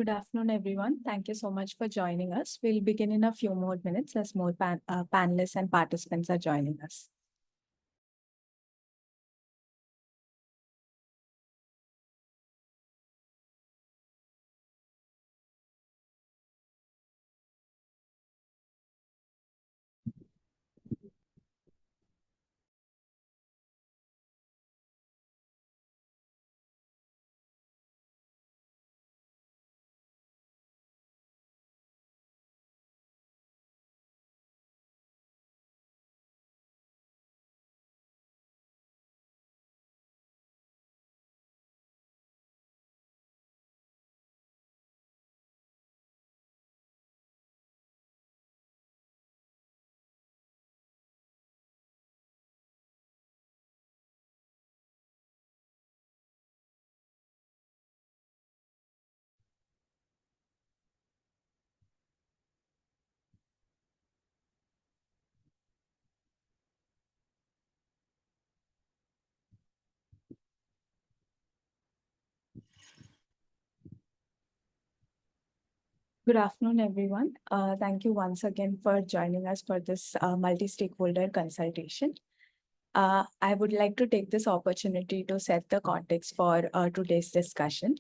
Good afternoon, everyone. Thank you so much for joining us. We'll begin in a few more minutes as more panelists and participants are joining us. Good afternoon, everyone. Thank you once again for joining us for this multi-stakeholder consultation. I would like to take this opportunity to set the context for today's discussion.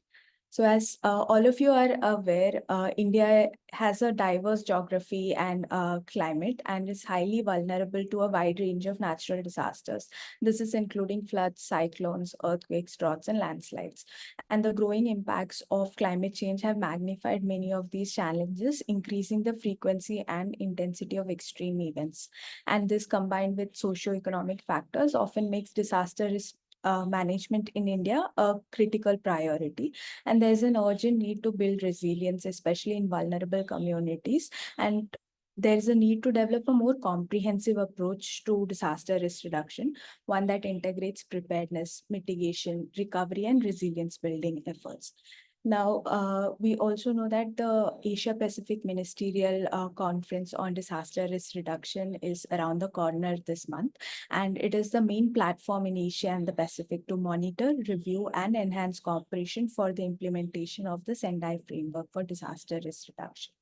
So as all of you are aware, India has a diverse geography and climate and is highly vulnerable to a wide range of natural disasters. This is including floods, cyclones, earthquakes, droughts, and landslides. And the growing impacts of climate change have magnified many of these challenges, increasing the frequency and intensity of extreme events. And this combined with socioeconomic factors often makes disaster risk management in India a critical priority. And there's an urgent need to build resilience, especially in vulnerable communities. And there's a need to develop a more comprehensive approach to disaster risk reduction, one that integrates preparedness, mitigation, recovery, and resilience building efforts. Now, we also know that the Asia Pacific Ministerial Conference on Disaster Risk Reduction is around the corner this month, and it is the main platform in Asia and the Pacific to monitor, review, and enhance cooperation for the implementation of the Sendai Framework for Disaster Risk Reduction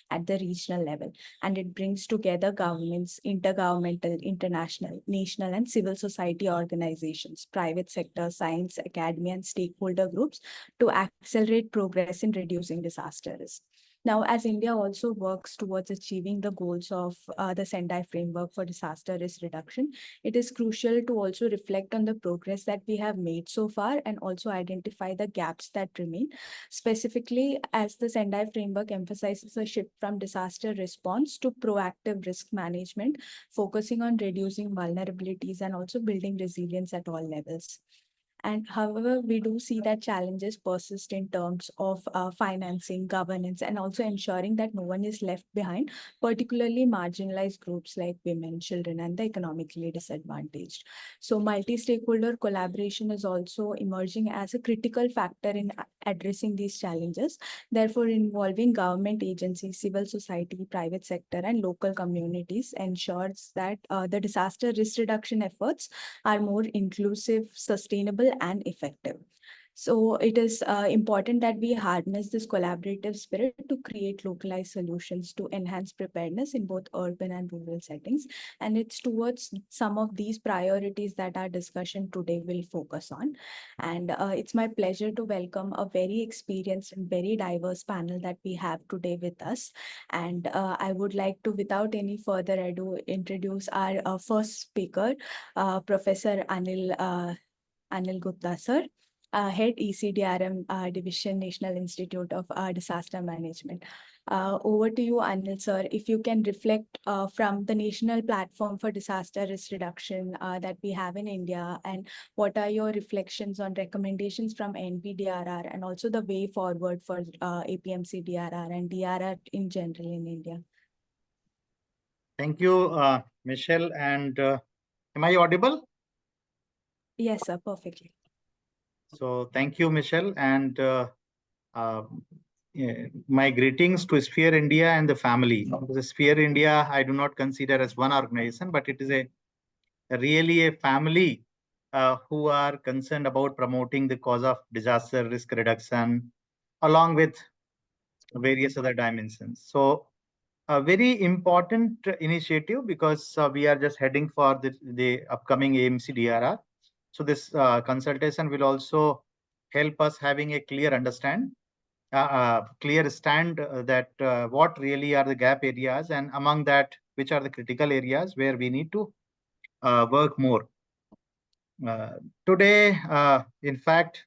at the regional level. And it brings together governments, intergovernmental, international, national, and civil society organizations, private sector, science, academia, and stakeholder groups to accelerate progress in reducing disaster risk. Now, as India also works towards achieving the goals of the Sendai Framework for Disaster Risk Reduction, it is crucial to also reflect on the progress that we have made so far and also identify the gaps that remain. Specifically, as the Sendai Framework emphasizes a shift from disaster response to proactive risk management, focusing on reducing vulnerabilities and also building resilience at all levels. And however, we do see that challenges persist in terms of financing, governance, and also ensuring that no one is left behind, particularly marginalized groups like women, children, and the economically disadvantaged. So multi-stakeholder collaboration is also emerging as a critical factor in addressing these challenges, therefore involving government agencies, civil society, private sector, and local communities ensures that the disaster risk reduction efforts are more inclusive, sustainable, and effective. So it is important that we harness this collaborative spirit to create localized solutions to enhance preparedness in both urban and rural settings. And it's towards some of these priorities that our discussion today will focus on. And it's my pleasure to welcome a very experienced and very diverse panel that we have today with us. And I would like to, without any further ado, introduce our first speaker, Professor Anil Gupta, sir, Head ECDRM Division, National Institute of Disaster Management. Over to you, Anil, sir. If you can reflect from the national platform for disaster risk reduction that we have in India, and what are your reflections on recommendations from NPDRR and also the way forward for APMCDRR and DRR in general in India? Thank you, Michelle. And am I audible? Yes, sir, perfectly. So thank you, Michelle. And my greetings to Sphere India and the family. The Sphere India, I do not consider as one organization, but it is really a family who are concerned about promoting the cause of disaster risk reduction, along with various other dimensions. So a very important initiative because we are just heading for the upcoming AMC-DRR. So this consultation will also help us having a clear stand that what really are the gap areas, and among that, which are the critical areas where we need to work more. Uh, Today, in fact,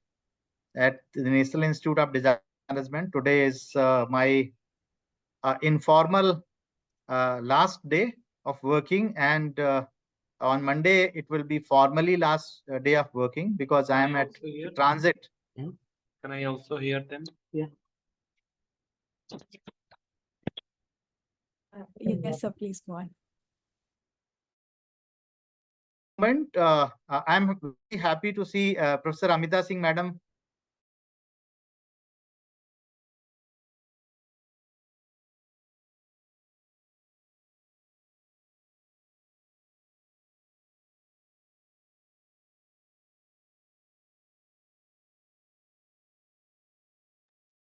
at the National Institute of Disaster Management, today is my informal last day of working, and on Monday it will be formally last day of working because I am at transit. Can I also hear them? Yes, sir, please go on. Moment, I'm very happy to see Professor Amita Singh, Madam.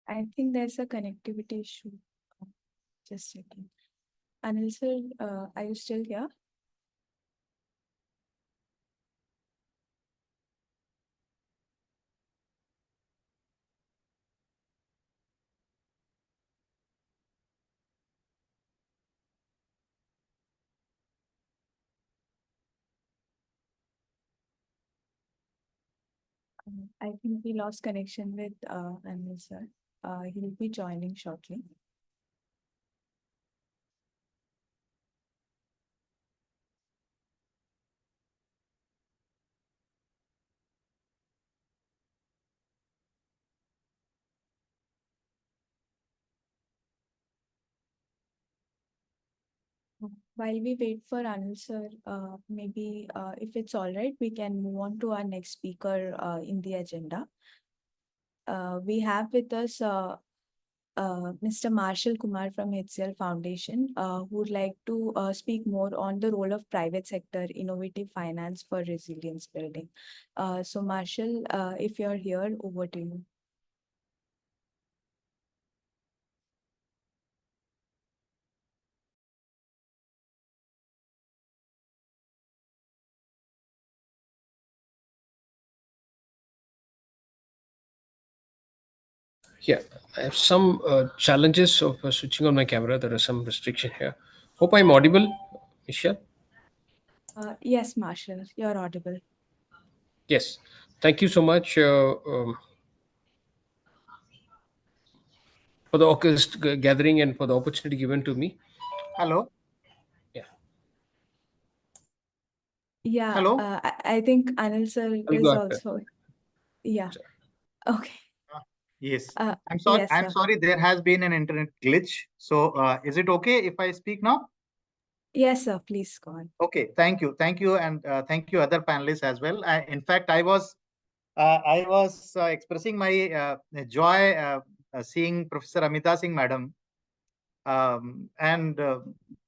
I think there's a connectivity issue. Just checking. Anil sir, are you still here? I think we lost connection with Anil sir. He'll be joining shortly. While we wait for Anil sir, maybe if it's all right, we can move on to our next speaker in the agenda. We have with us Mr. Marshall Kumar from HCL Foundation, who would like to speak more on the role of private sector innovative finance for resilience building. So Marshall, if you're here, over to you. Yeah, I have some challenges of switching on my camera. There are some restriction here. Hope I'm audible, Michelle. Yes, Marshall, you're audible. Yes, thank you so much for the August gathering and for the opportunity given to me. Hello. Yeah. Yeah, Hello. I think Anil sir I'll is go after. also. Yeah. Okay. Yes. Uh, I'm sorry. yes, I'm sir. sorry. There has been an internet glitch. So is it okay if I speak now? Yes, sir. Please go on. Okay. Thank you, and thank you other panelists as well. In fact, I was expressing my joy seeing Professor Amita Singh, Madam. And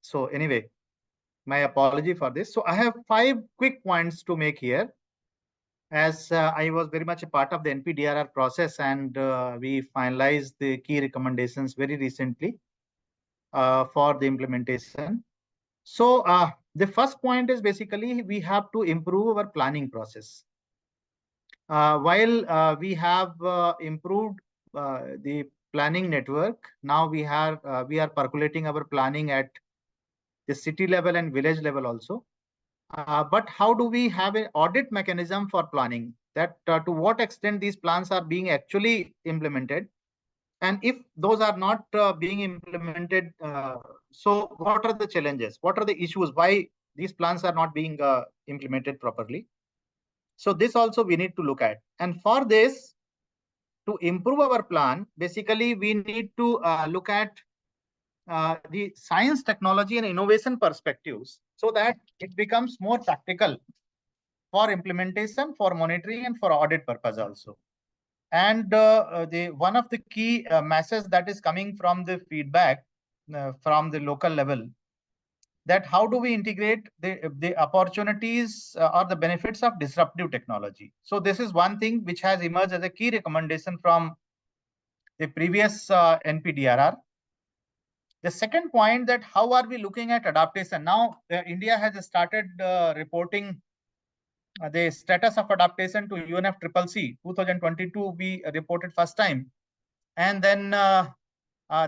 so anyway, my apology for this. So I have 5 quick points to make here. As I was very much a part of the NPDRR process, and we finalized the key recommendations very recently for the implementation. So the first point is basically we have to improve our planning process. While we have improved the planning network, now we are percolating our planning at the city level and village level also. But how do we have an audit mechanism for planning? That to what extent these plans are being actually implemented, and if those are not being implemented, so what are the challenges? What are the issues? Why these plans are not being implemented properly? So this also we need to look at. And for this, to improve our plan, basically we need to look at the science, technology, and innovation perspectives so that it becomes more practical for implementation, for monitoring, and for audit purpose also. And the one of the key messages that is coming from the feedback from the local level, that how do we integrate the opportunities or the benefits of disruptive technology. So this is one thing which has emerged as a key recommendation from the previous NPDRR. The second point, that how are we looking at adaptation? Now, India has started reporting the status of adaptation to UNFCCC. 2022, we reported first time. And then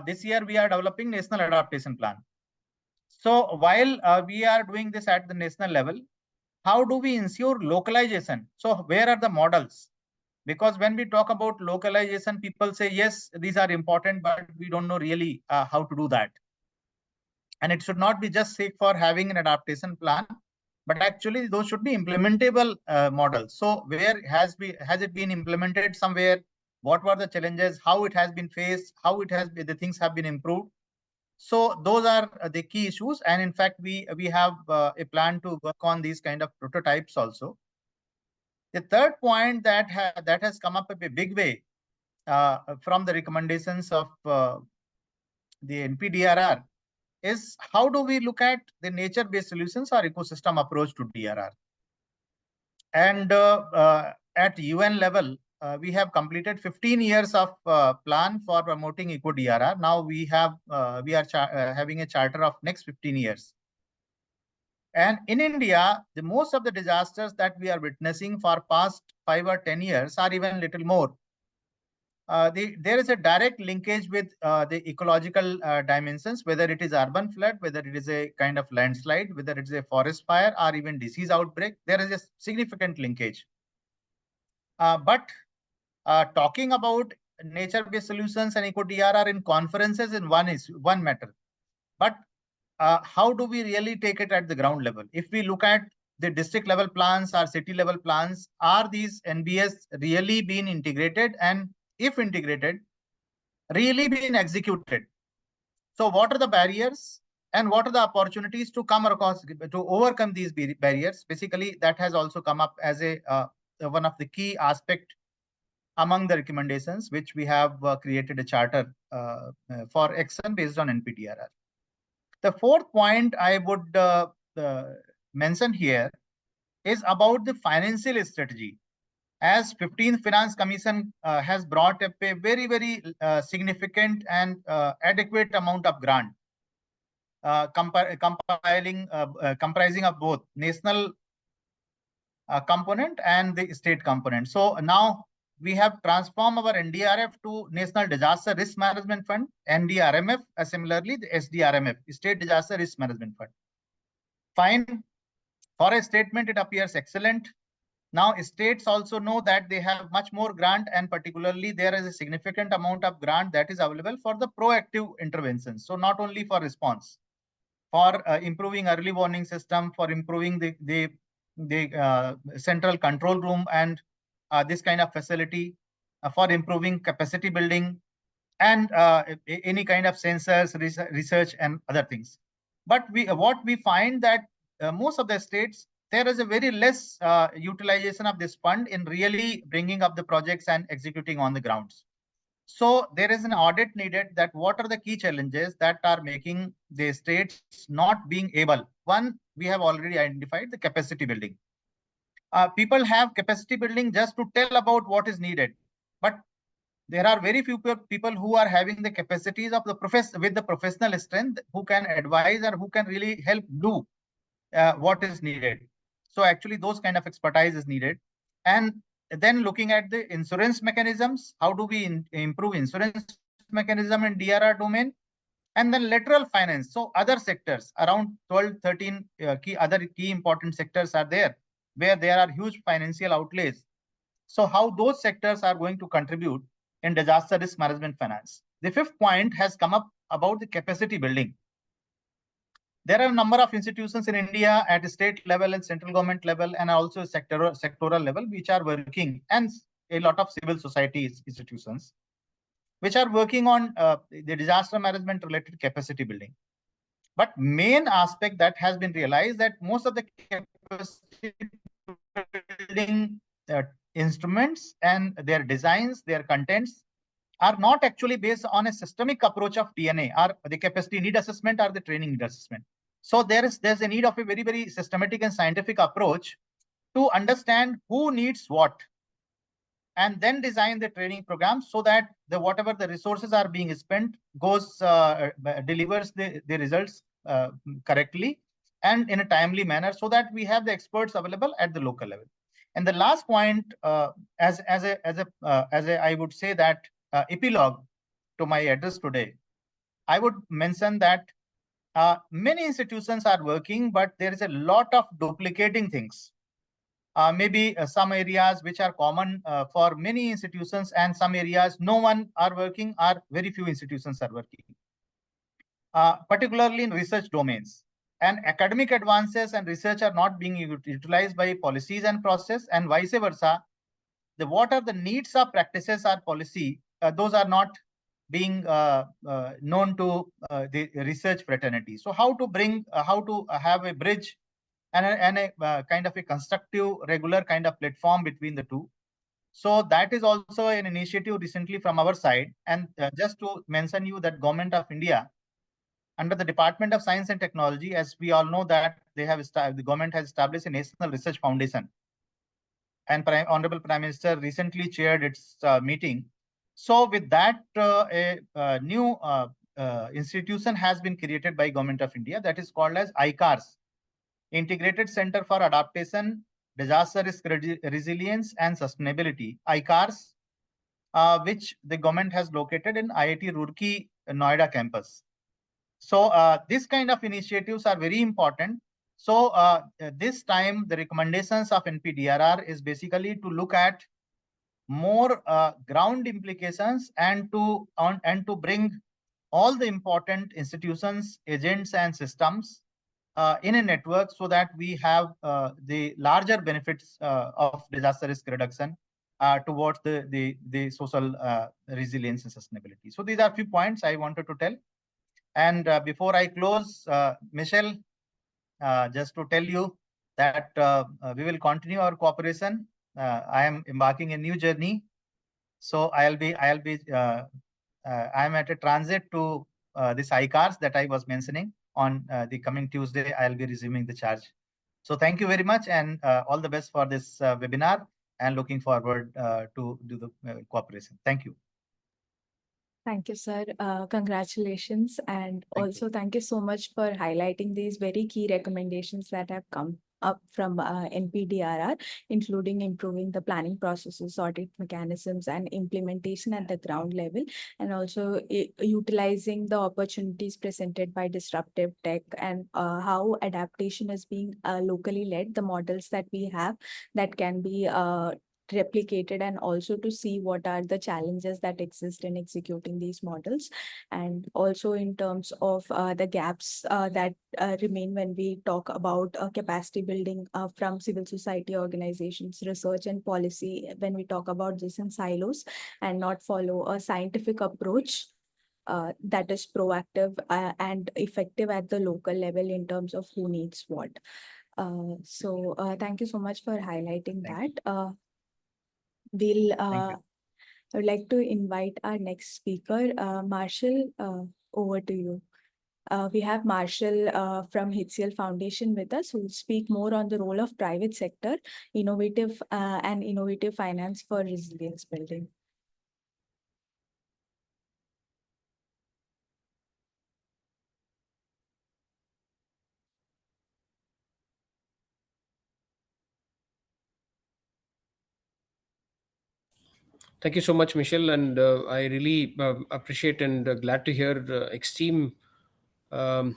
this year, we are developing National Adaptation Plan. So while we are doing this at the national level, how do we ensure localization? So where are the models? Because when we talk about localization, people say, yes, these are important, but we don't know really how to do that. And it should not be just sake for having an adaptation plan, but actually those should be implementable models. So where has it been implemented somewhere? What were the challenges? How it has been faced? How the things have been improved? So those are the key issues. And in fact, we have a plan to work on these kind of prototypes also. The third point that has come up a big way from the recommendations of the NPDRR is, how do we look at the nature-based solutions or ecosystem approach to DRR? And at UN level, we have completed 15 years of plan for promoting eco DRR. Now we are having a charter of next 15 years. And in India, the most of the disasters that we are witnessing for past 5 or 10 years are even little more. There is a direct linkage with the ecological dimensions, whether it is urban flood, whether it is a kind of landslide, whether it is a forest fire or even disease outbreak. There is a significant linkage. But talking about nature-based solutions and eco-DRR in conferences in one matter. But how do we really take it at the ground level? If we look at the district level plans or city level plans, are these NBS really being integrated? And if integrated, really being executed? So what are the barriers and what are the opportunities to come across to overcome these barriers? Basically, that has also come up as a one of the key aspect among the recommendations, which we have created a charter for action based on NPDRR. The fourth point I would mention here is about the financial strategy. As 15th Finance Commission has brought up a very, very significant and adequate amount of grant, comprising of both national component and the state component. So now we have transformed our NDRF to National Disaster Risk Management Fund, NDRMF, similarly the SDRMF, State Disaster Risk Management Fund. Fine. For a statement, it appears excellent. Now, states also know that they have much more grant, and particularly there is a significant amount of grant that is available for the proactive interventions. So not only for response, for improving early warning system, for improving the central control room and this kind of facility, for improving capacity building, and any kind of sensors, research and other things. But what we find that most of the states, there is a very less utilization of this fund in really bringing up the projects and executing on the grounds. So there is an audit needed, that what are the key challenges that are making the states not being able. One, we have already identified the capacity building. People have capacity building just to tell about what is needed, but there are very few people who are having the capacities of the with the professional strength, who can advise or who can really help do what is needed. So actually those kind of expertise is needed. And then looking at the insurance mechanisms, how do we improve insurance mechanism in DRR domain? And then lateral finance. So other sectors, around 12, 13 key important sectors are there, where there are huge financial outlays. So how those sectors are going to contribute in disaster risk management finance. The fifth point has come up about the capacity building. There are a number of institutions in India at state level and central government level, and also sectoral level, which are working, and a lot of civil society institutions, which are working on the disaster management related capacity building. But main aspect that has been realized, that most of the capacity building instruments and their designs, their contents are not actually based on a systemic approach of DNA, or the capacity need assessment or the training need assessment. So there's a need of a very, very systematic and scientific approach to understand who needs what. and then design the training program so that whatever the resources are being spent delivers the results correctly and in a timely manner, so that we have the experts available at the local level. And the last point, I would say that epilogue to my address today, I would mention that many institutions are working, but there is a lot of duplicating things. Maybe some areas which are common for many institutions, and some areas no one are working, or very few institutions are working, particularly in research domains. And academic advances and research are not being utilized by policies and process, and vice versa. What are the needs of practices or policy, those are not being known to the research fraternity. So how to have a bridge and a kind of a constructive, regular kind of platform between the two. So that is also an initiative recently from our side. And just to mention you that Government of India, under the Department of Science and Technology, as we all know that the government has established a National Research Foundation, and Honorable Prime Minister recently chaired its meeting. So with that, a new institution has been created by Government of India, that is called as ICARS, Integrated Center for Adaptation, Disaster Risk Resilience and Sustainability, ICARS, which the government has located in IIT Roorkee, Noida campus. So this kind of initiatives are very important. So this time, the recommendations of NPDRR is basically to look at more ground implications and to bring all the important institutions, agents, and systems in a network, so that we have the larger benefits of disaster risk reduction towards the social resilience and sustainability. So these are few points I wanted to tell. And before I close, Michelle, just to tell you that we will continue our cooperation. I am embarking a new journey, so I am at a transit to this ICARS that I was mentioning. On the coming Tuesday, I'll be resuming the charge. So thank you very much, and all the best for this webinar, and looking forward to do the cooperation. Thank you. Thank you, sir. Congratulations. And also, thank you so much for highlighting these very key recommendations that have come up from NPDRR, including improving the planning processes, audit mechanisms, and implementation at the ground level, and also utilizing the opportunities presented by disruptive tech, and how adaptation is being locally led, the models that we have that can be replicated, and also to see what are the challenges that exist in executing these models, and also in terms of the gaps that remain when we talk about capacity building from civil society organizations, research and policy, when we talk about this in silos and not follow a scientific approach that is proactive and effective at the local level in terms of who needs what. So thank you so much for highlighting that. I would like to invite our next speaker, Marshall. Over to you. We have Marshall from HCL Foundation with us, who will speak more on the role of private sector, innovative finance for resilience building. Thank you so much, Michelle, and I really appreciate and glad to hear um,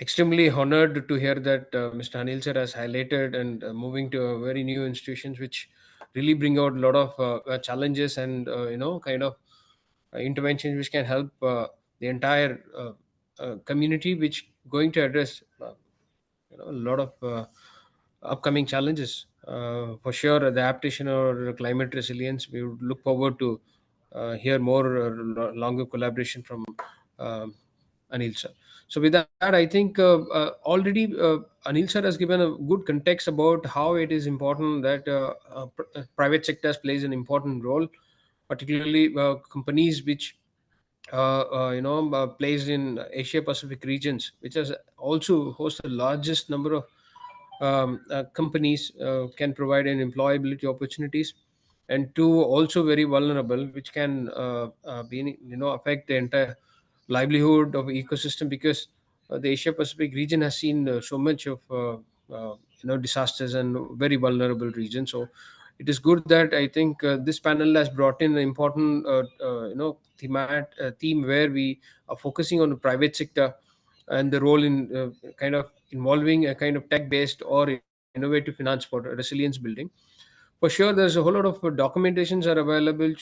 extremely honored to hear that Mr. Anil sir has highlighted and moving to very new institutions, which really bring out a lot of challenges and kind of interventions which can help the entire community, which going to address a lot of upcoming challenges. For sure, the adaptation or climate resilience, we would look forward to hear more longer collaboration from um Anil sir. So with that, I think already Anil sir has given a good context about how it is important that private sectors plays an important role, particularly companies which plays in Asia Pacific regions, which has also hosts the largest number of companies, can provide an employability opportunities. and two, also very vulnerable, which can be, affect the entire livelihood of ecosystem, because the Asia Pacific region has seen so much of disasters and very vulnerable region. So it is good that I think this panel has brought in an important theme where we are focusing on the private sector and the role in kind of involving a kind of tech based or innovative finance for resilience building. For sure, there's a whole lot of documentations are available,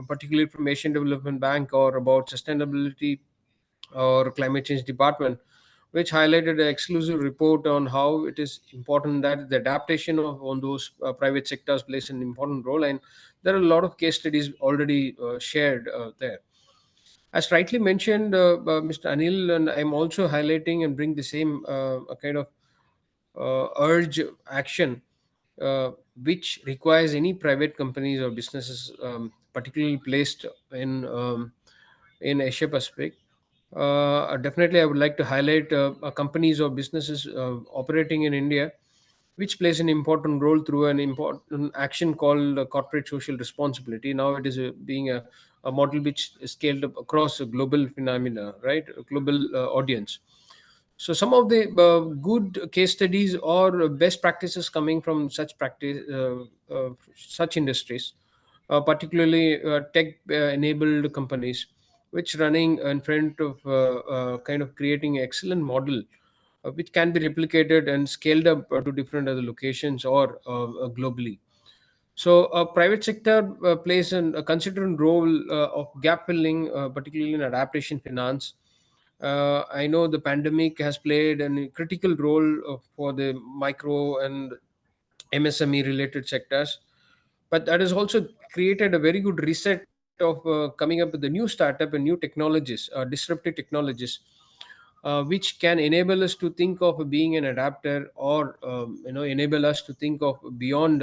particularly from Asian Development Bank or about sustainability or climate change department, which highlighted an exclusive report on how it is important that the adaptation of on those private sectors plays an important role. And there are a lot of case studies already shared there. As rightly mentioned, Mr. Anil, and I'm also highlighting and bring the same kind of urge action, which requires any private companies or businesses, particularly placed in Asia Pacific. Definitely, I would like to highlight companies or businesses operating in India, which plays an important role through an important action called corporate social responsibility. Now it is being a model which is scaled up across a global phenomena, right? A global audience. So some of the good case studies or best practices coming from such industries, particularly tech-enabled companies, which running in front of kind of creating an excellent model, which can be replicated and scaled up to different other locations or globally. So, private sector plays a considerable role of gap filling, particularly in adaptation finance. I know the pandemic has played a critical role for the micro and MSME related sectors, but that has also created a very good reset of coming up with the new startup and new technologies, disruptive technologies, which can enable us to think of being an adapter or enable us to think of beyond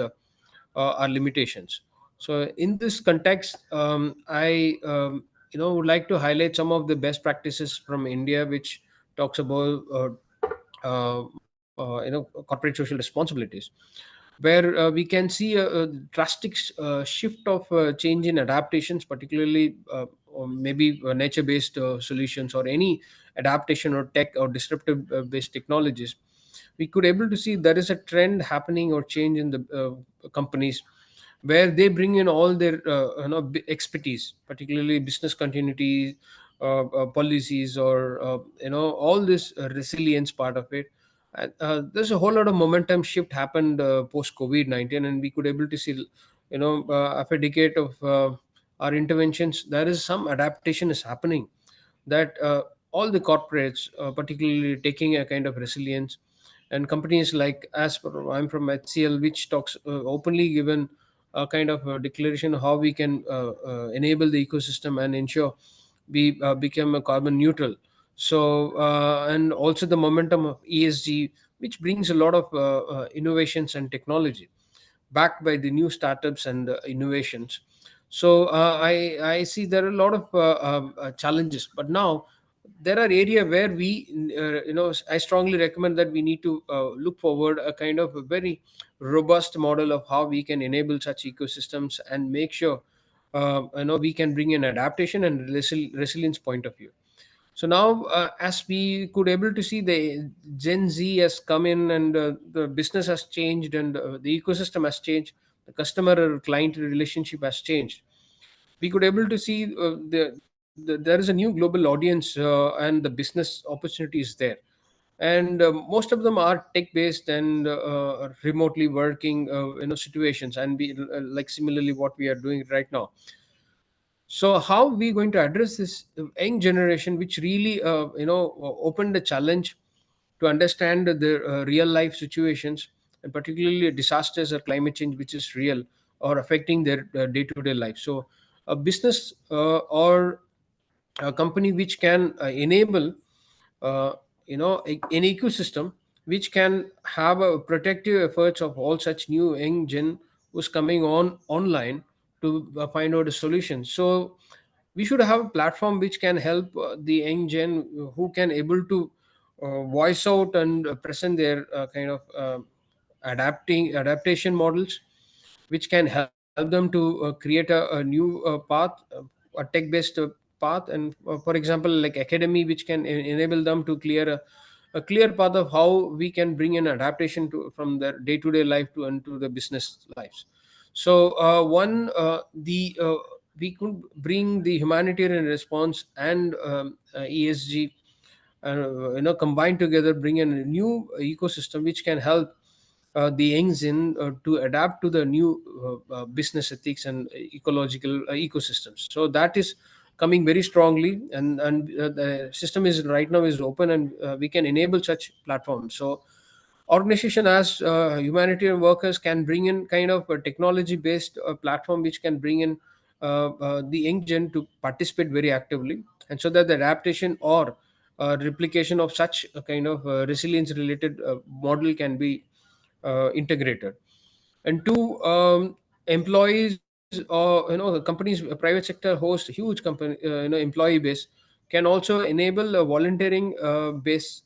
our limitations. So in this context, I would like to highlight some of the best practices from India, which talks about corporate social responsibilities, where we can see a drastic shift of change in adaptations, particularly or maybe nature based solutions or any adaptation or tech or disruptive based technologies. We could able to see there is a trend happening or change in the companies, where they bring in all their expertise, particularly business continuity policies, or all this resilience part of it. And there's a whole lot of momentum shift happened post COVID-19, and we could able to see, after a decade of our interventions, there is some adaptation is happening, that all the corporates, particularly taking a kind of resilience, and companies like, I'm from HCL, which talks openly given a kind of a declaration of how we can enable the ecosystem and ensure we become a carbon neutral. So and also the momentum of ESG, which brings a lot of innovations and technology backed by the new startups and innovations. So I see there are a lot of challenges, but now there are area where we I strongly recommend that we need to look forward a kind of a very robust model of how we can enable such ecosystems and make sure we can bring an adaptation and resilience point of view. So now, as we could able to see, the Gen Z has come in, and the business has changed, and the ecosystem has changed. The customer or client relationship has changed. We could able to see there is a new global audience, and the business opportunity is there. And most of them are tech based and remotely working situations, and we like similarly what we are doing right now. So how we going to address this young generation, which really opened the challenge to understand the real life situations, and particularly disasters or climate change, which is real or affecting their day-to-day life. So a business or a company which can enable an ecosystem which can have a protective efforts of all such new young gen who's coming on online to find out a solution. So we should have a platform which can help the young gen who can able to voice out and present their kind of adaptation models, which can help help them to create a new path, a tech-based path, and for example, like academy, which can enable them to clear a clear path of how we can bring in adaptation to from their day-to-day life to into the business lives. So we could bring the humanitarian response and ESG, combined together, bring in a new ecosystem which can help the engine to adapt to the new business ethics and ecological ecosystems. So that is coming very strongly, and the system is right now is open, and we can enable such platforms. So organization as humanitarian workers can bring in kind of a technology based platform which can bring in the engine to participate very actively, and so that the adaptation or replication of such a kind of resilience related model can be integrated. And two, employees or the companies, private sector host huge company employee base, can also enable a volunteering base,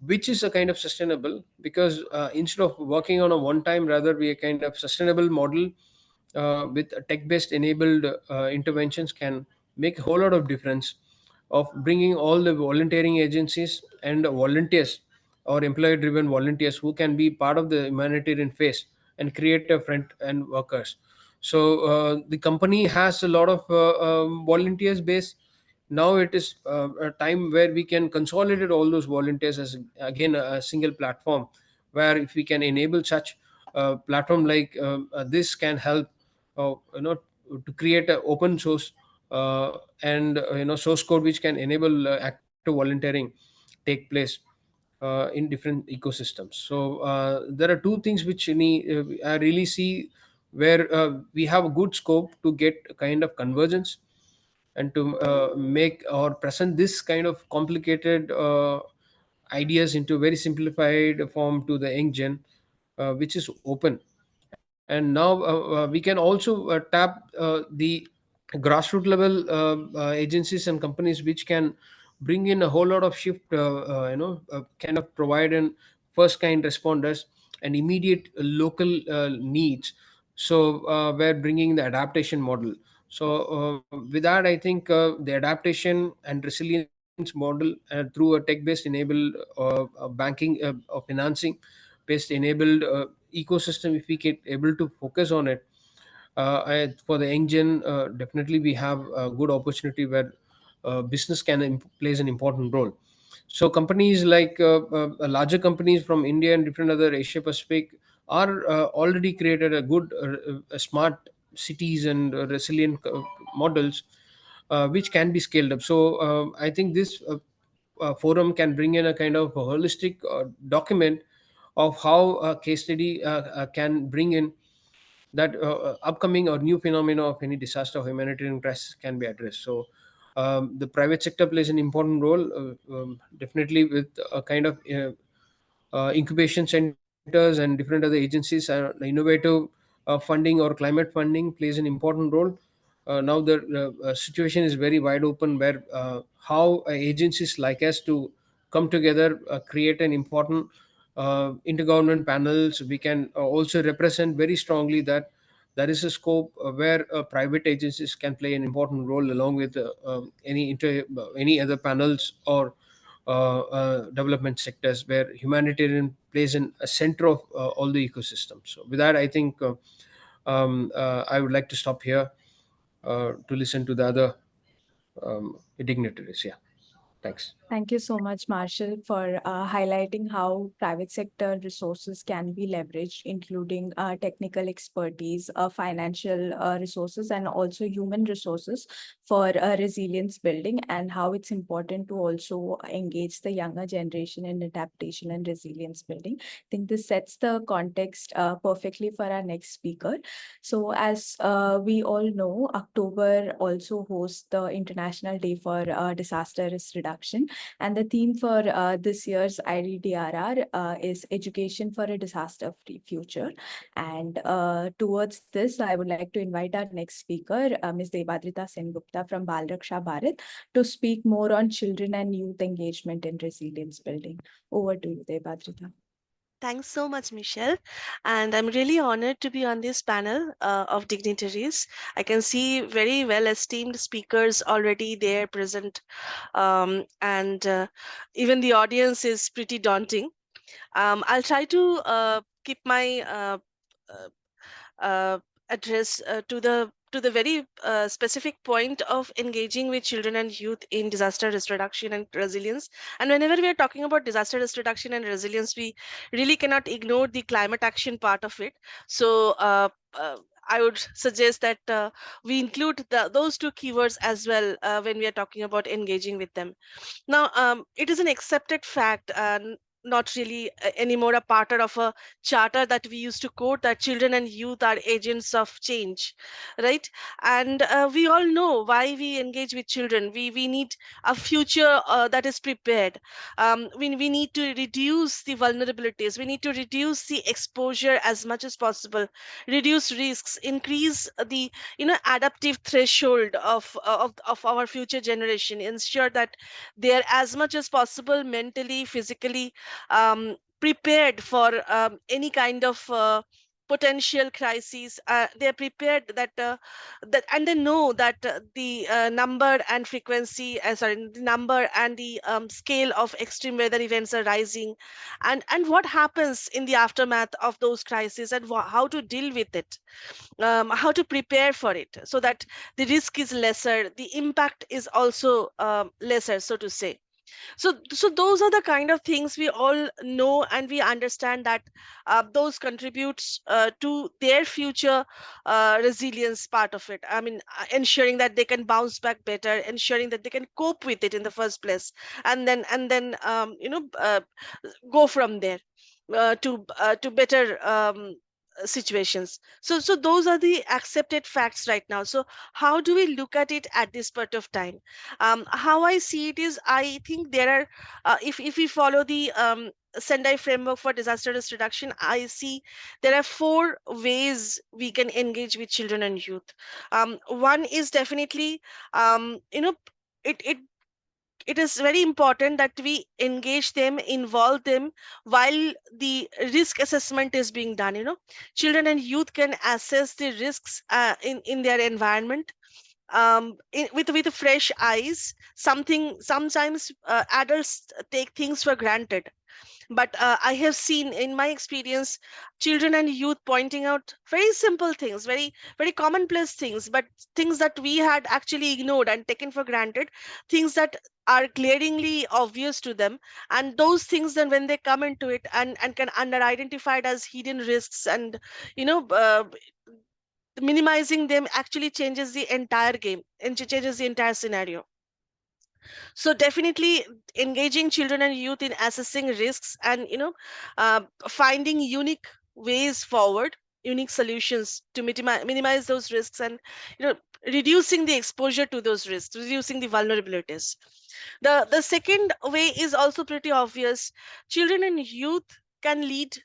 which is a kind of sustainable, because instead of working on a one time, rather be a kind of sustainable model with tech based enabled interventions can make a whole lot of difference of bringing all the volunteering agencies and volunteers or employee driven volunteers who can be part of the humanitarian phase and create a front end workers. So the company has a lot of volunteers base. Now it is a time where we can consolidate all those volunteers as again a single platform, where if we can enable such platform like this can help to create an open source and source code which can enable active volunteering take place in different ecosystems. So there are two things which I really see where we have a good scope to get a kind of convergence and to make or present this kind of complicated ideas into very simplified form to the young gen, which is open. And now we can also tap the grassroots level agencies and companies which can bring in a whole lot of shift, kind of provide an first kind responders and immediate local needs. So we're bringing the adaptation model. So with that, I think the adaptation and resilience model through a tech based enabled banking or financing based enabled ecosystem, if we get able to focus on it, for the engine, definitely we have a good opportunity where business can plays an important role. So companies like larger companies from India and different other Asia Pacific are already created a good smart cities and resilient models which can be scaled up. So I think this forum can bring in a kind of a holistic document of how a case study can bring in that upcoming or new phenomena of any disaster or humanitarian crisis can be addressed. So the private sector plays an important role, definitely with a kind of incubation centers and different other agencies. Innovative funding or climate funding plays an important role. Now the situation is very wide open, where how agencies like us to come together, create an important intergovernment panels. We can also represent very strongly that there is a scope where private agencies can play an important role along with any other panels or development sectors, where humanitarian plays in a center of all the ecosystems. So with that, I think I would like to stop here to listen to the other dignitaries. Yeah, thanks. Thank you so much, Marshall, for highlighting how private sector resources can be leveraged, including technical expertise, financial resources, and also human resources for resilience building, and how it's important to also engage the younger generation in adaptation and resilience building. I think this sets the context perfectly for our next speaker. So as we all know, October also hosts the International Day for Disaster Risk Reduction. And the theme for this year's IDDRR is Education for a Disaster-Free Future. And towards this, I would like to invite our next speaker, Ms. Debadrita Sengupta from Bal Raksha Bharat, to speak more on children and youth engagement in resilience building. Over to you, Debadrita. Thanks so much, Michelle. And I'm really honored to be on this panel of dignitaries. I can see very well esteemed speakers already there present, and even the audience is pretty daunting. I'll try to keep my uh, uh, address to the very specific point of engaging with children and youth in disaster risk reduction and resilience. And whenever we are talking about disaster risk reduction and resilience, we really cannot ignore the climate action part of it. So I would suggest that we include those two keywords as well when we are talking about engaging with them. Now, it is an accepted fact, not really anymore a part of a charter that we used to quote, that children and youth are agents of change, right? And we all know why we engage with children. We need a future that is prepared. We need to reduce the vulnerabilities. We need to reduce the exposure as much as possible, reduce risks, increase the adaptive threshold of our future generation, ensure that they are as much as possible mentally, physically prepared for any kind of potential crises. They are prepared that and they know that the number and frequency sorry the number and the scale of extreme weather events are rising, and what happens in the aftermath of those crises, and how to deal with it, how to prepare for it, so that the risk is lesser, the impact is also lesser, so to say. So those are the kind of things we all know, and we understand that those contributes to their future resilience part of it. I mean, ensuring that they can bounce back better, ensuring that they can cope with it in the first place, and then go from there to better situations. So those are the accepted facts right now. So how do we look at it at this point of time? How I see it is, I think there are if we follow the Sendai framework for disaster risk reduction, I see there are four ways we can engage with children and youth. One is definitely, it it is very important that we engage them, involve them while the risk assessment is being done. Children and youth can assess the risks in their environment, with fresh eyes. Sometimes adults take things for granted, but I have seen in my experience children and youth pointing out very simple things, very very commonplace things, but things that we had actually ignored and taken for granted, things that are glaringly obvious to them. And those things, then when they come into it and can under identified as hidden risks, and you know uh, minimizing them actually changes the entire game and changes the entire scenario. So definitely engaging children and youth in assessing risks, and finding unique ways forward, unique solutions to minimize those risks, and you know reducing the exposure to those risks, reducing the vulnerabilities. The second way is also pretty obvious. Children and youth can lead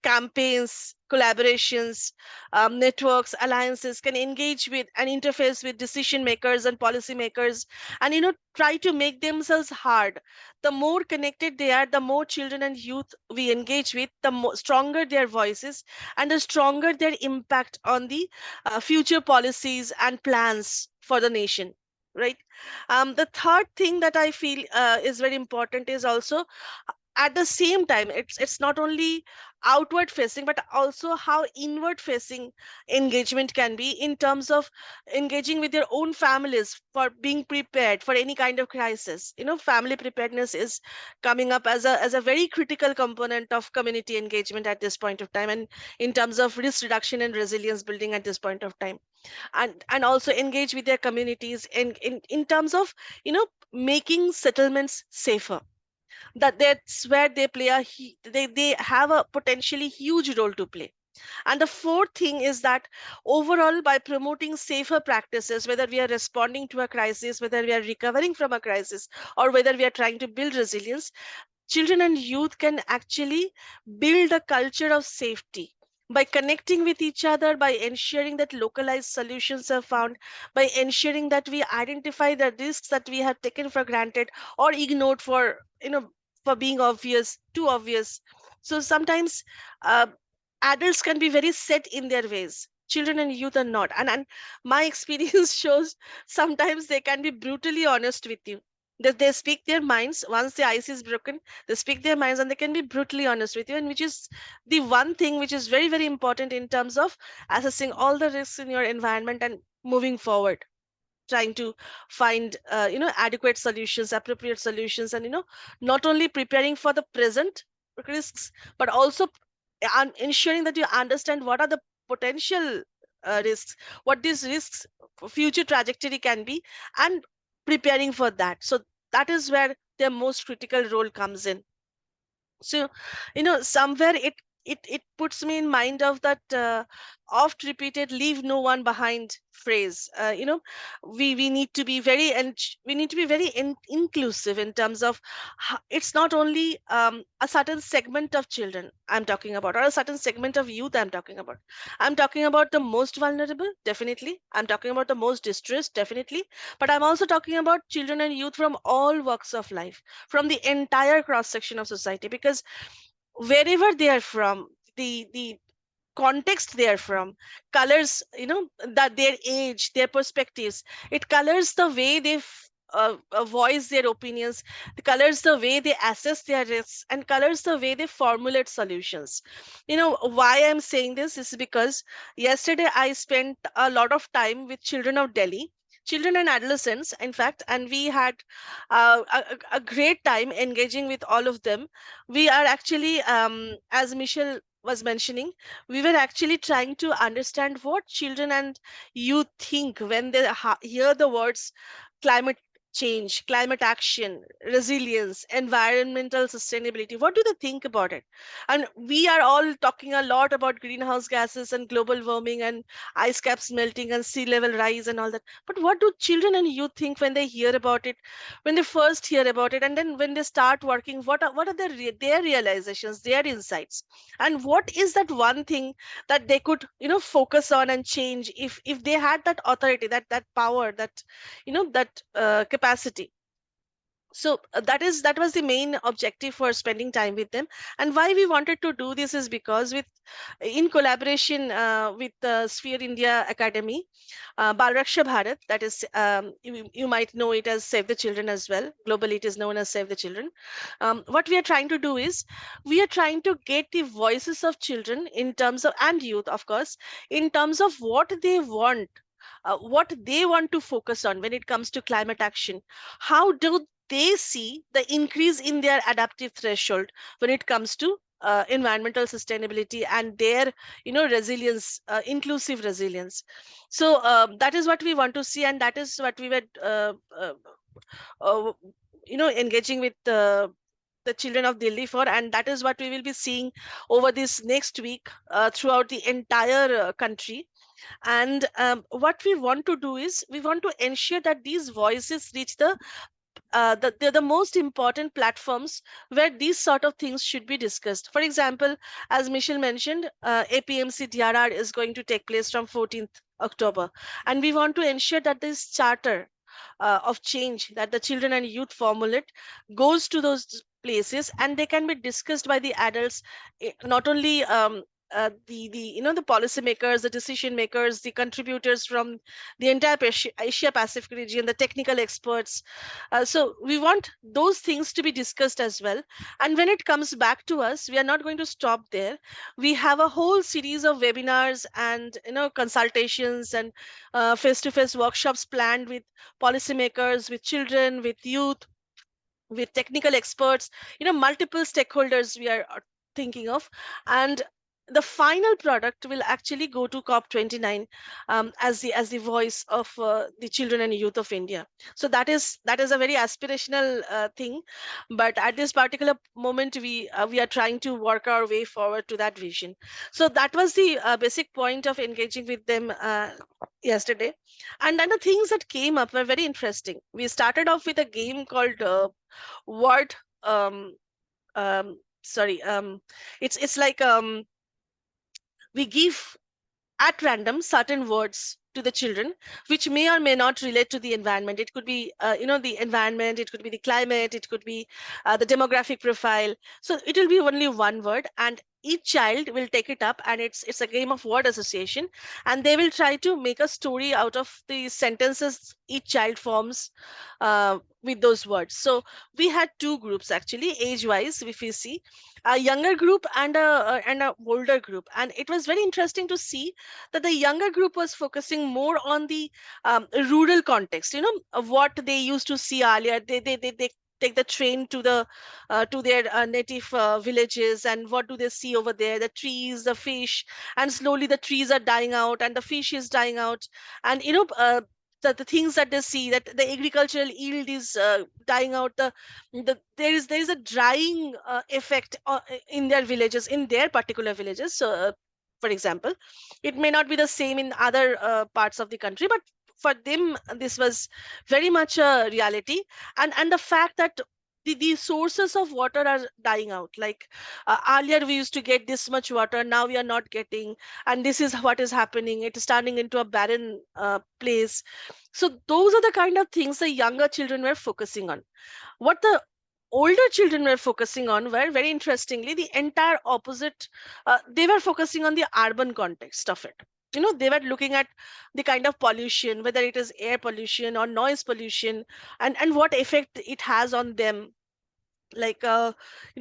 campaigns, collaborations, networks, alliances, can engage with and interface with decision makers and policy makers, and try to make themselves hard. The more connected they are, the more children and youth we engage with, the more stronger their voices, and the stronger their impact on the future policies and plans for the nation, right? The third thing that I feel is very important is also, at the same time, it's not only outward facing, but also how inward facing engagement can be, in terms of engaging with their own families for being prepared for any kind of crisis. Family preparedness is coming up as a very critical component of community engagement at this point of time, and in terms of risk reduction and resilience building at this point of time. And also engage with their communities in terms of making settlements safer. That's where they play they have a potentially huge role to play. And the fourth thing is that, overall, by promoting safer practices, whether we are responding to a crisis, whether we are recovering from a crisis, or whether we are trying to build resilience, children and youth can actually build a culture of safety by connecting with each other, by ensuring that localized solutions are found, by ensuring that we identify the risks that we have taken for granted or ignored for being obvious, too obvious. So sometimes adults can be very set in their ways. Children and youth are not. And my experience shows sometimes they can be brutally honest with you. They speak their minds. Once the ice is broken, they speak their minds and they can be brutally honest with you. And which is the one thing which is very, very important in terms of assessing all the risks in your environment and moving forward, trying to find adequate solutions, appropriate solutions, and not only preparing for the present risks, but also ensuring that you understand what are the potential risks, what these risks future trajectory can be, and preparing for that. So that is where their most critical role comes in. So somewhere it puts me in mind of that oft repeated leave no one behind phrase. We need to be very, and we need to be very inclusive in terms of it's not only a certain segment of children I'm talking about, or a certain segment of youth I'm talking about the most vulnerable, definitely. I'm talking about the most distressed, definitely. But I'm also talking about children and youth from all walks of life, from the entire cross section of society, because wherever they are from, the context they are from colors, that their age, their perspectives, it colors the way they voice their opinions, it colors the way they assess their risks, and colors the way they formulate solutions. Why I'm saying this is because yesterday I spent a lot of time with children of Delhi, children and adolescents, in fact, and we had a great time engaging with all of them. We are actually, as Michelle was mentioning, we were actually trying to understand what children and youth think when they hear the words climate change, climate action, resilience, environmental sustainability. What do they think about it? And we are all talking a lot about greenhouse gases and global warming and ice caps melting and sea level rise and all that. But what do children and youth think when they hear about it, when they first hear about it, and then when they start working? What are their realizations, their insights, and what is that one thing that they could focus on and change if they had that authority, that power, that capacity? So that was the main objective for spending time with them. And why we wanted to do this is because in collaboration with Sphere India Academy, Bal Raksha Bharat, that is, you might know it as Save the Children as well. Globally, it is known as Save the Children. What we are trying to do is we are trying to get the voices of children in terms of, and youth, of course, in terms of what they want to focus on when it comes to climate action. How do they see the increase in their adaptive threshold when it comes to environmental sustainability and their resilience, inclusive resilience? So that is what we want to see, and that is what we were uh, engaging with the children of Delhi for, and that is what we will be seeing over this next week throughout the entire country. And what we want to do is we want to ensure that these voices reach they're the most important platforms where these sort of things should be discussed. For example, as Michelle mentioned, APMCDRR is going to take place from 14th October, and we want to ensure that this charter of change that the children and youth formulate goes to those places, and they can be discussed by the adults, not only the the policymakers, the decision makers, the contributors from the entire Asia Pacific region, the technical experts. So we want those things to be discussed as well. And when it comes back to us, we are not going to stop there. We have a whole series of webinars and consultations and face-to-face workshops planned with policymakers, with children, with youth, with technical experts, multiple stakeholders we are thinking of. And the final product will actually go to COP29 as the voice of the children and youth of India. So that is a very aspirational thing, but at this particular moment we are trying to work our way forward to that vision. So that was the basic point of engaging with them yesterday. And then the things that came up were very interesting. We started off with a game called word sorry it's like we give at random certain words to the children, which may or may not relate to the environment. It could be, the environment, it could be the climate, it could be the demographic profile. So it will be only one word, and each child will take it up, and it's a game of word association, and they will try to make a story out of the sentences each child forms with those words. So we had two groups actually, age wise, if we see a younger group and a older group, and it was very interesting to see that the younger group was focusing more on the rural context, of what they used to see earlier. They take the train to their native villages, and what do they see over there? The trees, the fish, and slowly the trees are dying out and the fish is dying out, and the things that they see, that the agricultural yield is dying out. There is a drying effect in their villages, in their particular villages. So for example, it may not be the same in other parts of the country, but for them this was very much a reality. And the fact that the sources of water are dying out, like earlier we used to get this much water, now we are not getting, and this is what is happening. It is turning into a barren place. So those are the kind of things the younger children were focusing on. What the older children were focusing on were, very interestingly, the entire opposite. They were focusing on the urban context of it. They were looking at the kind of pollution, whether it is air pollution or noise pollution, and what effect it has on them. Like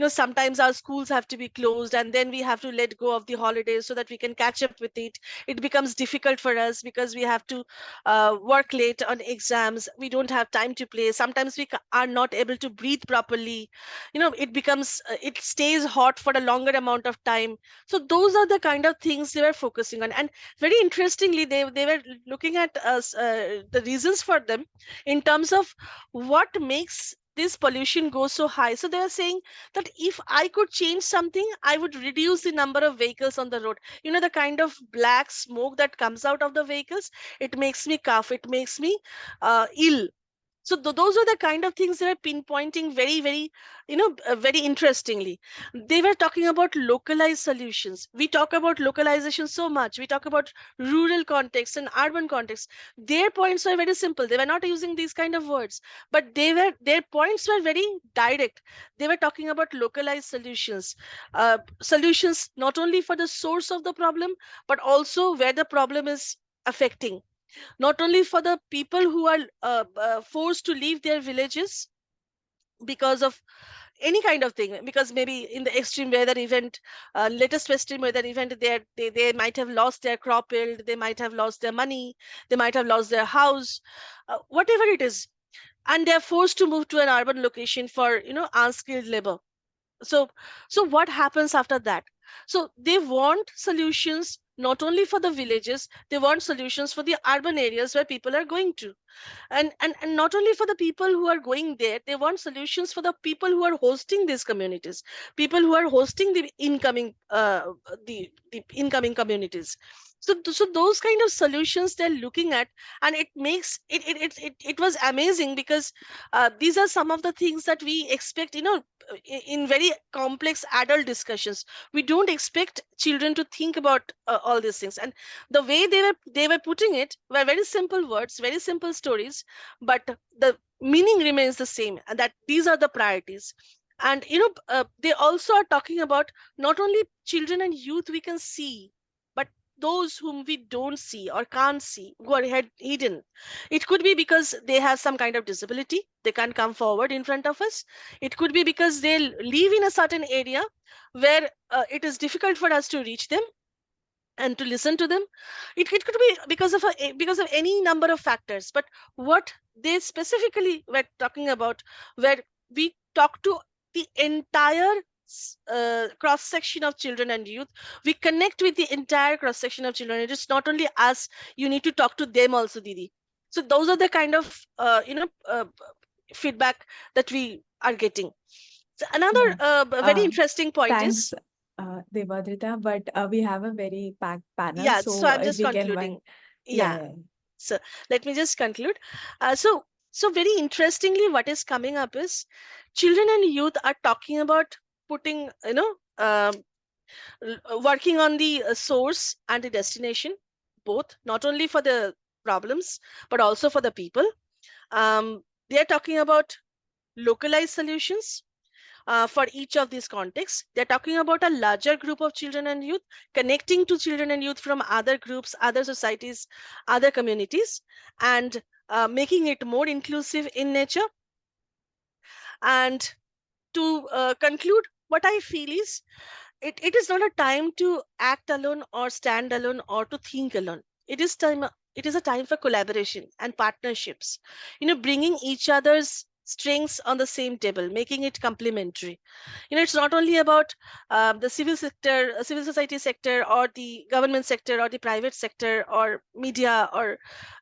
sometimes our schools have to be closed, and then we have to let go of the holidays so that we can catch up with it. It becomes difficult for us because we have to work late on exams. We don't have time to play. Sometimes we are not able to breathe properly. It becomes it stays hot for a longer amount of time. So those are the kind of things they were focusing on. And very interestingly, they were looking at us, the reasons for them, in terms of what makes this pollution goes so high. So they are saying that if I could change something, I would reduce the number of vehicles on the road. The kind of black smoke that comes out of the vehicles, it makes me cough, it makes me ill. So those are the kind of things they are pinpointing very, very, very interestingly. They were talking about localized solutions. We talk about localization so much. We talk about rural context and urban context. Their points were very simple. They were not using these kind of words, but their points were very direct. They were talking about localized solutions, solutions not only for the source of the problem, but also where the problem is affecting, not only for the people who are forced to leave their villages because of any kind of thing, because maybe in the extreme weather event, latest extreme weather event, they might have lost their crop yield, they might have lost their money, they might have lost their house, whatever it is, and they are forced to move to an urban location for unskilled labor. So what happens after that? So they want solutions not only for the villages, they want solutions for the urban areas where people are going to. And not only for the people who are going there, they want solutions for the people who are hosting these communities, people who are hosting the incoming communities. So those kind of solutions they're looking at, and it makes it was amazing, because these are some of the things that we expect, in very complex adult discussions. We don't expect children to think about all these things, and the way they were putting it were very simple words, very simple stories, but the meaning remains the same, and that these are the priorities. And they also are talking about not only children and youth we can see, but those whom we don't see or can't see, who are hidden. It could be because they have some kind of disability, they can't come forward in front of us. It could be because they live in a certain area where it is difficult for us to reach them and to listen to them. It could be because of any number of factors, but what they specifically were talking about, where we talk to the entire cross section of children and youth, we connect with the entire cross section of children. It is not only us, you need to talk to them also, Didi. So those are the kind of feedback that we are getting. So another very interesting point is, Thanks, Devadrita, but we have a very packed panel, yeah, so I'm if just we can concluding. one, Yeah. So let me just conclude. So very interestingly, what is coming up is children and youth are talking about putting, working on the source and the destination. both, not only for the problems, but also for the people. They are talking about localized solutions for each of these contexts. They're talking about a larger group of children and youth, connecting to children and youth from other groups, other societies, other communities, and making it more inclusive in nature. And to conclude, what I feel is it is not a time to act alone or stand alone or to think alone. It is a time for collaboration and partnerships, bringing each other's strengths on the same table, making it complementary. It's not only about the civil society sector, or the government sector, or the private sector, or media, or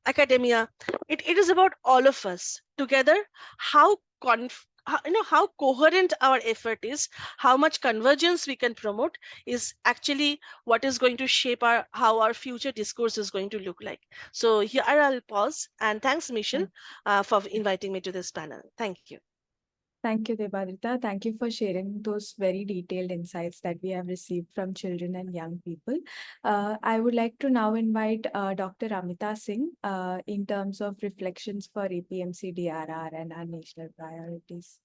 academia. It is about all of us together. How coherent our effort is, how much convergence we can promote, is actually what is going to shape how our future discourse is going to look like. So here I'll pause, and thanks, Michelle, for inviting me to this panel. Thank you. Thank you, Debadrita. Thank you for sharing those very detailed insights that we have received from children and young people. I would like to now invite Dr. Amita Singh in terms of reflections for APMCDRR and our national priorities.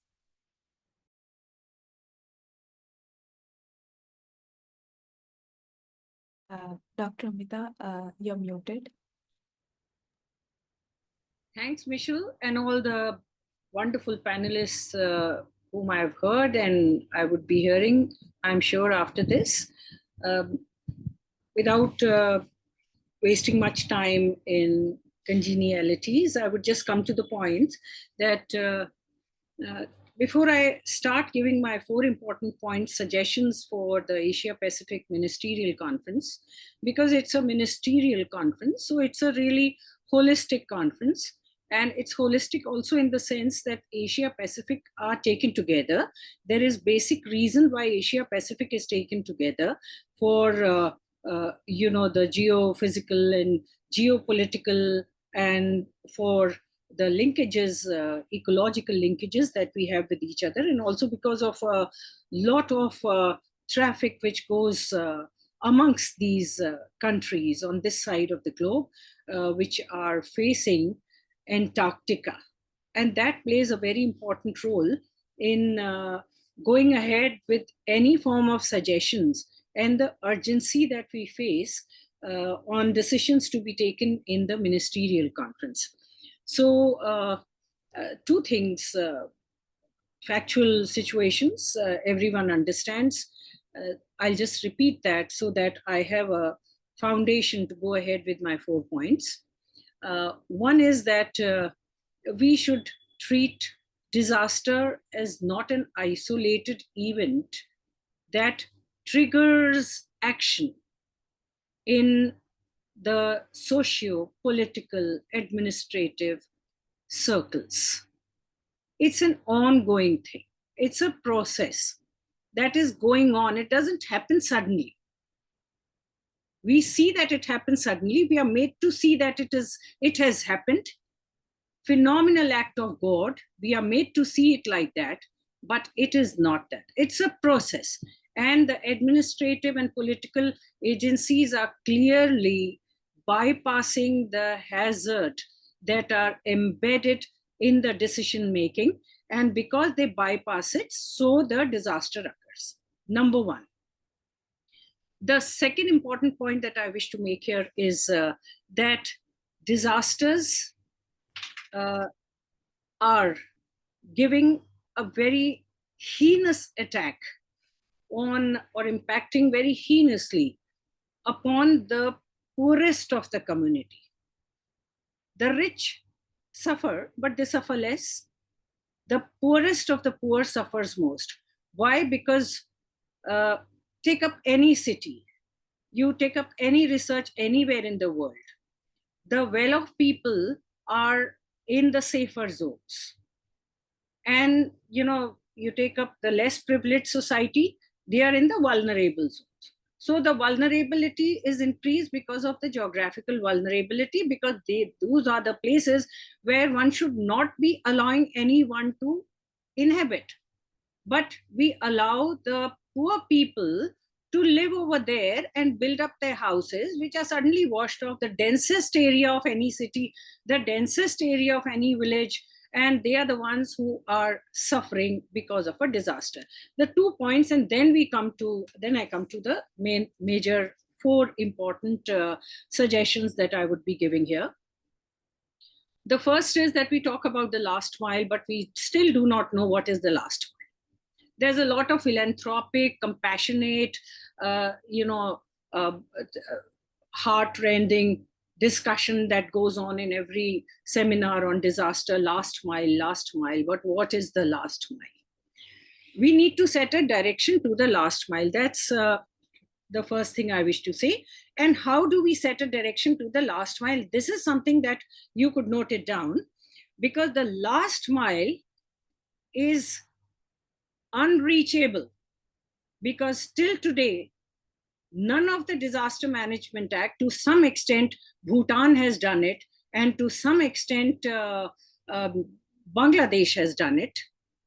Dr. Amita, you're muted. Thanks, Michelle, and all the wonderful panelists whom I've heard and I would be hearing, I'm sure, after this. Without wasting much time in congenialities, I would just come to the point that before I start giving my 4 important points, suggestions for the Asia Pacific Ministerial Conference, because it's a ministerial conference, so it's a really holistic conference. And it's holistic also in the sense that Asia Pacific are taken together. There is basic reason why Asia Pacific is taken together for the geophysical and geopolitical, and for the linkages, ecological linkages that we have with each other, and also because of a lot of traffic which goes amongst these countries on this side of the globe, which are facing Antarctica. And that plays a very important role in going ahead with any form of suggestions and the urgency that we face on decisions to be taken in the ministerial conference. So 2 things, factual situations, everyone understands. I'll just repeat that so that I have a foundation to go ahead with my 4 points. One is that we should treat disaster as not an isolated event that triggers action in the socio-political, administrative circles. It's an ongoing thing. It's a process that is going on. It doesn't happen suddenly. We see that it happens suddenly. We are made to see that it has happened. Phenomenal act of God. We are made to see it like that, but it is not that. It's a process. And the administrative and political agencies are clearly bypassing the hazard that are embedded in the decision making. And because they bypass it, so the disaster occurs. Number 1. The second important point that I wish to make here is that disasters are giving a very heinous attack on, or impacting very heinously upon, the poorest of the community. The rich suffer, but they suffer less. The poorest of the poor suffers most. Why? Because take up any city, you take up any research anywhere in the world, the well-off people are in the safer zones. And, you take up the less privileged society, they are in the vulnerable zones. So the vulnerability is increased because of the geographical vulnerability, because those are the places where one should not be allowing anyone to inhabit. But we allow the poor people to live over there and build up their houses, which are suddenly washed off, the densest area of any city, the densest area of any village, and they are the ones who are suffering because of a disaster. The 2 points, and then I come to the major 4 important suggestions that I would be giving here. The first is that we talk about the last mile, but we still do not know what is the last mile. There's a lot of philanthropic, compassionate, heart-rending discussion that goes on in every seminar on disaster, last mile, but what is the last mile? We need to set a direction to the last mile. That's the first thing I wish to say. And how do we set a direction to the last mile? This is something that you could note it down, because the last mile is unreachable, because till today, none of the Disaster Management Act, to some extent, Bhutan has done it, and to some extent, Bangladesh has done it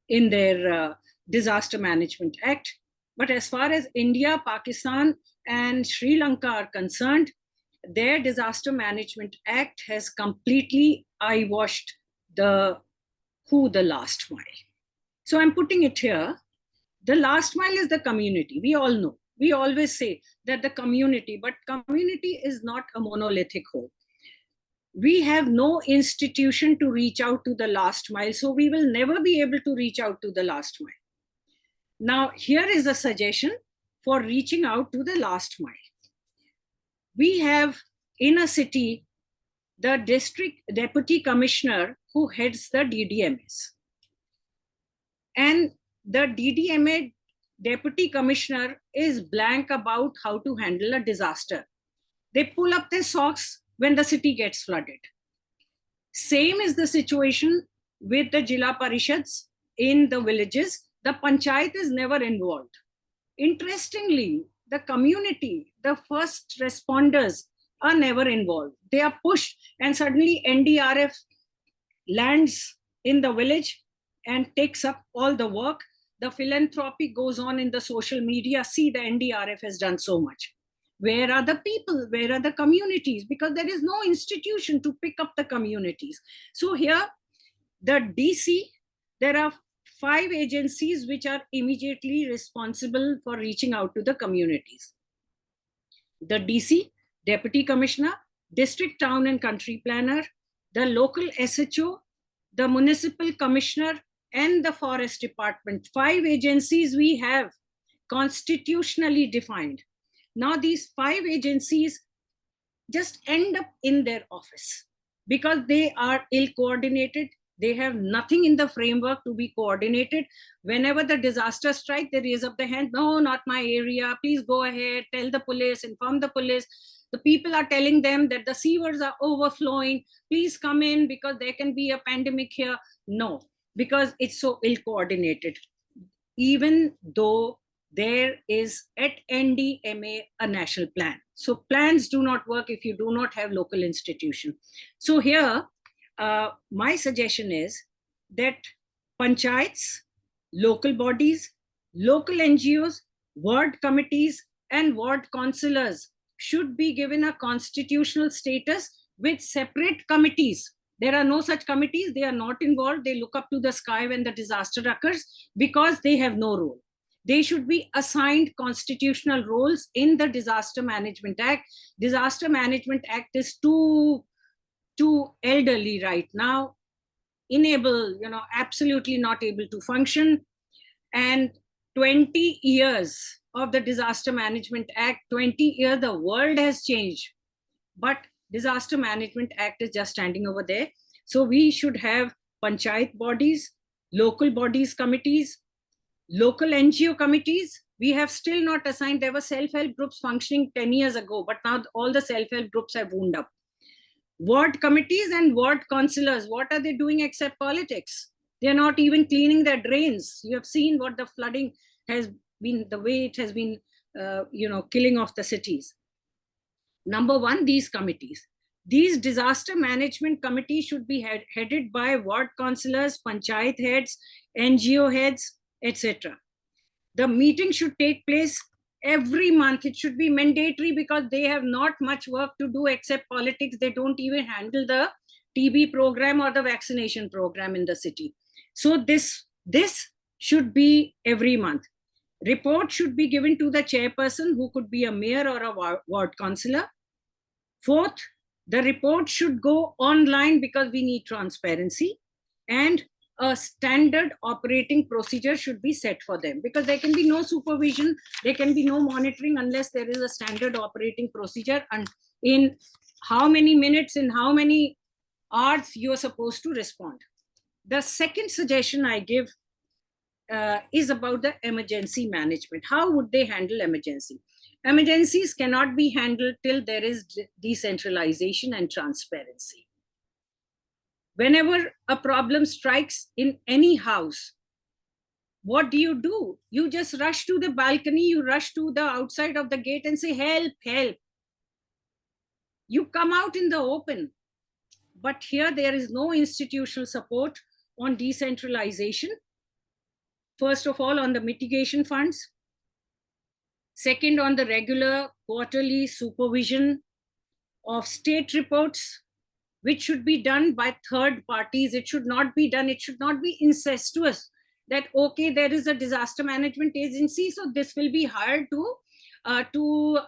in their Disaster Management Act. But as far as India, Pakistan, and Sri Lanka are concerned, their Disaster Management Act has completely eyewashed the last mile. So I'm putting it here. The last mile is the community. We all know. We always say that the community, but community is not a monolithic whole. We have no institution to reach out to the last mile, so we will never be able to reach out to the last mile. Now, here is a suggestion for reaching out to the last mile. We have in a city the district deputy commissioner who heads the DDMAs. And the DDMA deputy commissioner is blank about how to handle a disaster. They pull up their socks when the city gets flooded. Same is the situation with the Jila Parishads in the villages. The panchayat is never involved. Interestingly, the community, the first responders are never involved. They are pushed, and suddenly NDRF lands in the village and takes up all the work. The philanthropy goes on in the social media. See, the NDRF has done so much. Where are the people? Where are the communities? Because there is no institution to pick up the communities. So here, the DC, there are 5 agencies which are immediately responsible for reaching out to the communities. The DC, Deputy Commissioner, District, Town and Country Planner, the local SHO, the Municipal Commissioner, and the Forest Department. 5 agencies we have constitutionally defined. Now these 5 agencies just end up in their office because they are ill-coordinated. They have nothing in the framework to be coordinated. Whenever the disaster strikes, they raise up their hand. No, not my area. Please go ahead. Tell the police, inform the police. The people are telling them that the sewers are overflowing. Please come in because there can be a pandemic here. No, because it's so ill-coordinated. Even though there is at NDMA a national plan. So plans do not work if you do not have local institution. So here, my suggestion is that panchayats, local bodies, local NGOs, ward committees, and ward councillors should be given a constitutional status with separate committees. There are no such committees. They are not involved. They look up to the sky when the disaster occurs because they have no role. They should be assigned constitutional roles in the Disaster Management Act. Disaster Management Act is too elderly right now, absolutely not able to function. And 20 years of the Disaster Management Act, 20 years, the world has changed. But Disaster Management Act is just standing over there. So we should have panchayat bodies, local bodies committees, local NGO committees. We have still not assigned. There were self-help groups functioning 10 years ago, but now all the self-help groups have wound up. Ward committees and ward councillors, what are they doing except politics? They're not even cleaning their drains. You have seen what the flooding has been, the way it has been, killing off the cities. Number one, these committees. These disaster management committees should be headed by ward councillors, panchayat heads, NGO heads, etc. The meeting should take place Every month it should be mandatory, because they have not much work to do except politics. They don't even handle the TB program or the vaccination program in the city. So this should be every month. Report should be given to the chairperson, who could be a mayor or a ward councillor. Fourth, the report should go online, because we need transparency, and a standard operating procedure should be set for them, because there can be no supervision, there can be no monitoring unless there is a standard operating procedure, and in how many minutes, in how many hours you are supposed to respond. The second suggestion I give is about the emergency management. How would they handle emergency? Emergencies cannot be handled till there is decentralization and transparency. Whenever a problem strikes in any house, what do? You just rush to the balcony, you rush to the outside of the gate and say, help, help. You come out in the open. But here there is no institutional support on decentralization. First of all, on the mitigation funds. Second, on the regular quarterly supervision of state reports, which should be done by third parties. It should not be done, it should not be incestuous, that, okay, there is a disaster management agency, so this will be hired to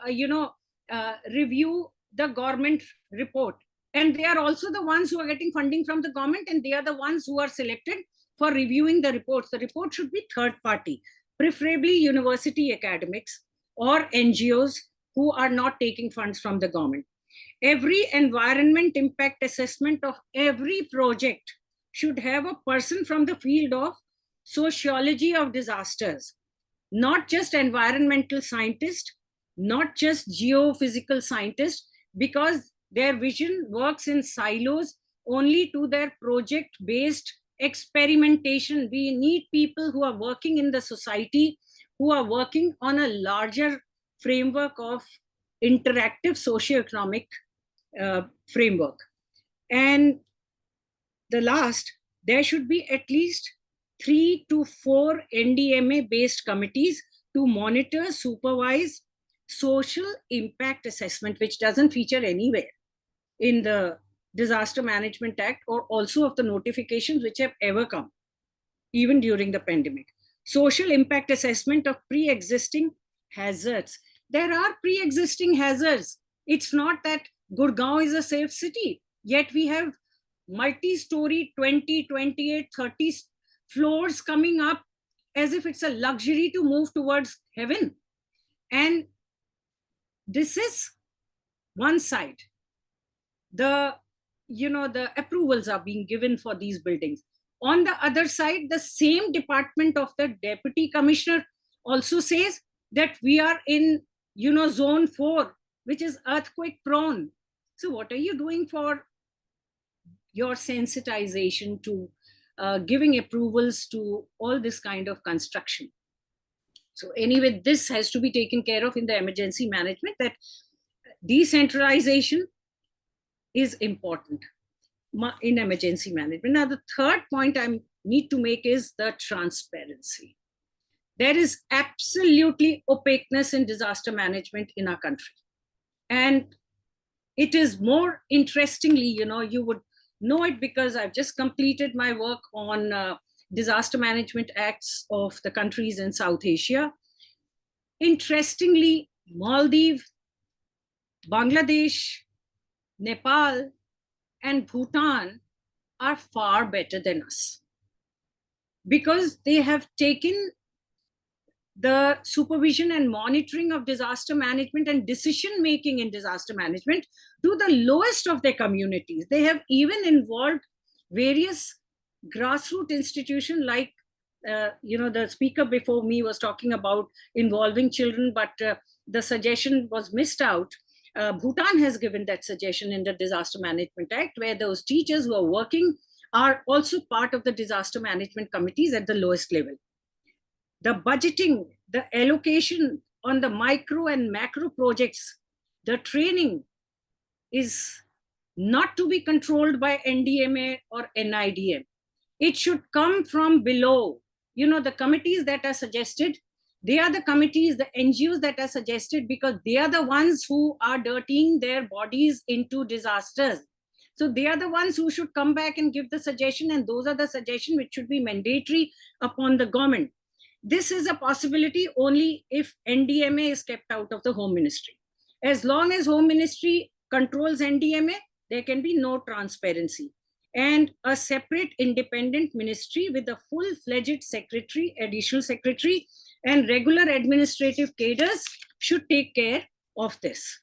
review the government report. And they are also the ones who are getting funding from the government, and they are the ones who are selected for reviewing the reports. The report should be third party, preferably university academics or NGOs who are not taking funds from the government. Every environment impact assessment of every project should have a person from the field of sociology of disasters, not just environmental scientist, not just geophysical scientist, because their vision works in silos only to their project-based experimentation. We need people who are working in the society, who are working on a larger framework of interactive socioeconomic framework. And the last, there should be at least 3 to 4 NDMA-based committees to monitor, supervise social impact assessment, which doesn't feature anywhere in the Disaster Management Act, or also of the notifications which have ever come, even during the pandemic. Social impact assessment of pre-existing hazards. There are pre-existing hazards. It's not that Gurgaon is a safe city, yet we have multi-story 20, 28, 30 floors coming up as if it's a luxury to move towards heaven. And this is one side. The approvals are being given for these buildings. On the other side, the same department of the deputy commissioner also says that we are in zone 4, which is earthquake prone. So what are you doing for your sensitization to giving approvals to all this kind of construction? So anyway, this has to be taken care of in the emergency management, that decentralization is important in emergency management. Now, the third point I need to make is the transparency. There is absolutely opaqueness in disaster management in our country. And it is more interestingly, you would know it because I've just completed my work on disaster management acts of the countries in South Asia. Interestingly, Maldives, Bangladesh, Nepal, and Bhutan are far better than us, because they have taken the supervision and monitoring of disaster management and decision making in disaster management to the lowest of their communities. They have even involved various grassroots institutions, like the speaker before me was talking about involving children, but the suggestion was missed out. Bhutan has given that suggestion in the Disaster Management Act, where those teachers who are working are also part of the disaster management committees at the lowest level. The budgeting, the allocation on the micro and macro projects, the training is not to be controlled by NDMA or NIDM. It should come from below. The committees that are suggested They are the committees, the NGOs that are suggested, because they are the ones who are dirtying their bodies into disasters. So they are the ones who should come back and give the suggestion, and those are the suggestions which should be mandatory upon the government. This is a possibility only if NDMA is kept out of the Home Ministry. As long as Home Ministry controls NDMA, there can be no transparency. And a separate independent ministry with a full-fledged secretary, additional secretary, and regular administrative cadres should take care of this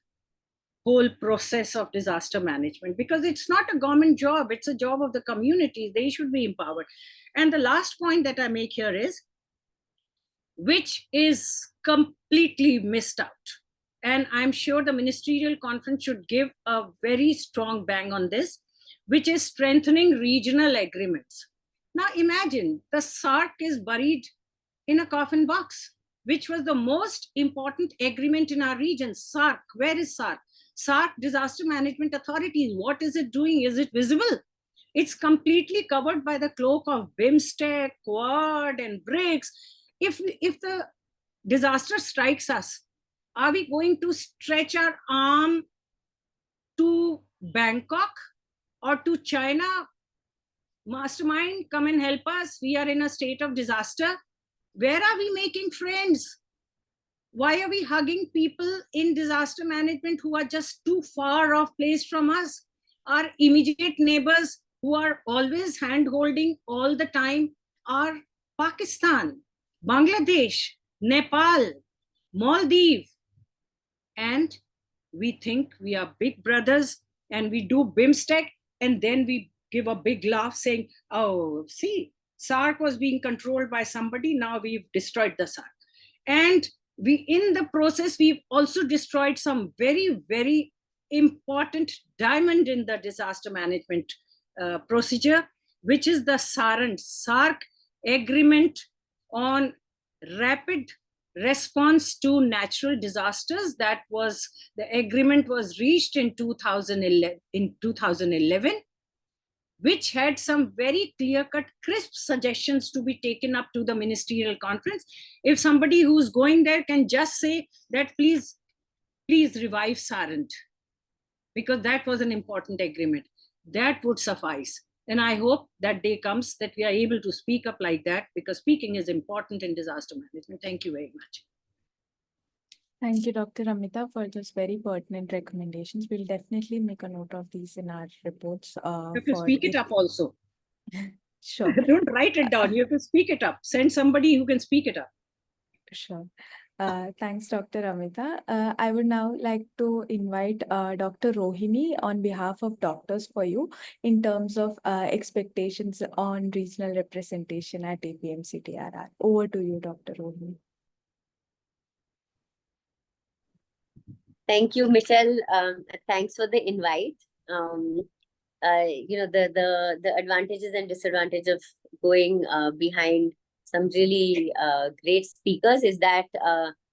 whole process of disaster management, because it's not a government job, it's a job of the communities. They should be empowered. And the last point that I make here is, which is completely missed out, and I'm sure the ministerial conference should give a very strong bang on this, which is strengthening regional agreements. Now imagine the SARC is buried in a coffin box, which was the most important agreement in our region. SARC, where is SARC? SARC Disaster Management Authorities, what is it doing? Is it visible? It's completely covered by the cloak of BIMSTEC, Quad, and BRICS. If the disaster strikes us, are we going to stretch our arm to Bangkok or to China? Mastermind, come and help us. We are in a state of disaster. Where are we making friends? Why are we hugging people in disaster management who are just too far off placed from us? Our immediate neighbors who are always hand-holding all the time are Pakistan, Bangladesh, Nepal, Maldives. And we think we are big brothers and we do BIMSTEC, and then we give a big laugh saying, oh, see, SARC was being controlled by somebody, now we've destroyed the SARC. And in the process, we've also destroyed some very, very important diamond in the disaster management procedure, which is the SARC Agreement on Rapid Response to Natural Disasters. That was, the agreement was reached in 2011, which had some very clear-cut, crisp suggestions to be taken up to the ministerial conference. If somebody who's going there can just say that, please revive SARANT, because that was an important agreement, that would suffice. And I hope that day comes that we are able to speak up like that, because speaking is important in disaster management. Thank you very much. Thank you, Dr. Amita, for those very pertinent recommendations. We'll definitely make a note of these in our reports. You have to speak it up also. Sure. Don't write it down. You have to speak it up. Send somebody who can speak it up. Sure. Thanks, Dr. Amita. I would now like to invite Dr. Rohini on behalf of Doctors for You in terms of expectations on regional representation at APMCDRR. Over to you, Dr. Rohini. Thank you, Michelle. Thanks for the invite. The advantages and disadvantages of going behind some really great speakers is that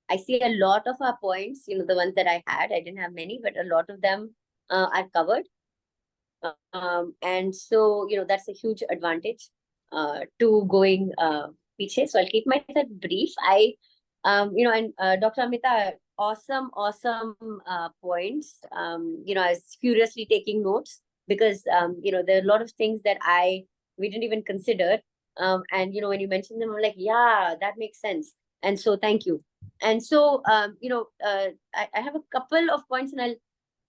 I see a lot of our points, the ones that I didn't have many, but a lot of them are covered. And so, that's a huge advantage to going piche. So I'll keep myself brief. Dr. Amita, awesome points. I was furiously taking notes because, there are a lot of things that we didn't even consider. And, when you mentioned them, I'm like, yeah, that makes sense. And so thank you. And so, I have a couple of points, and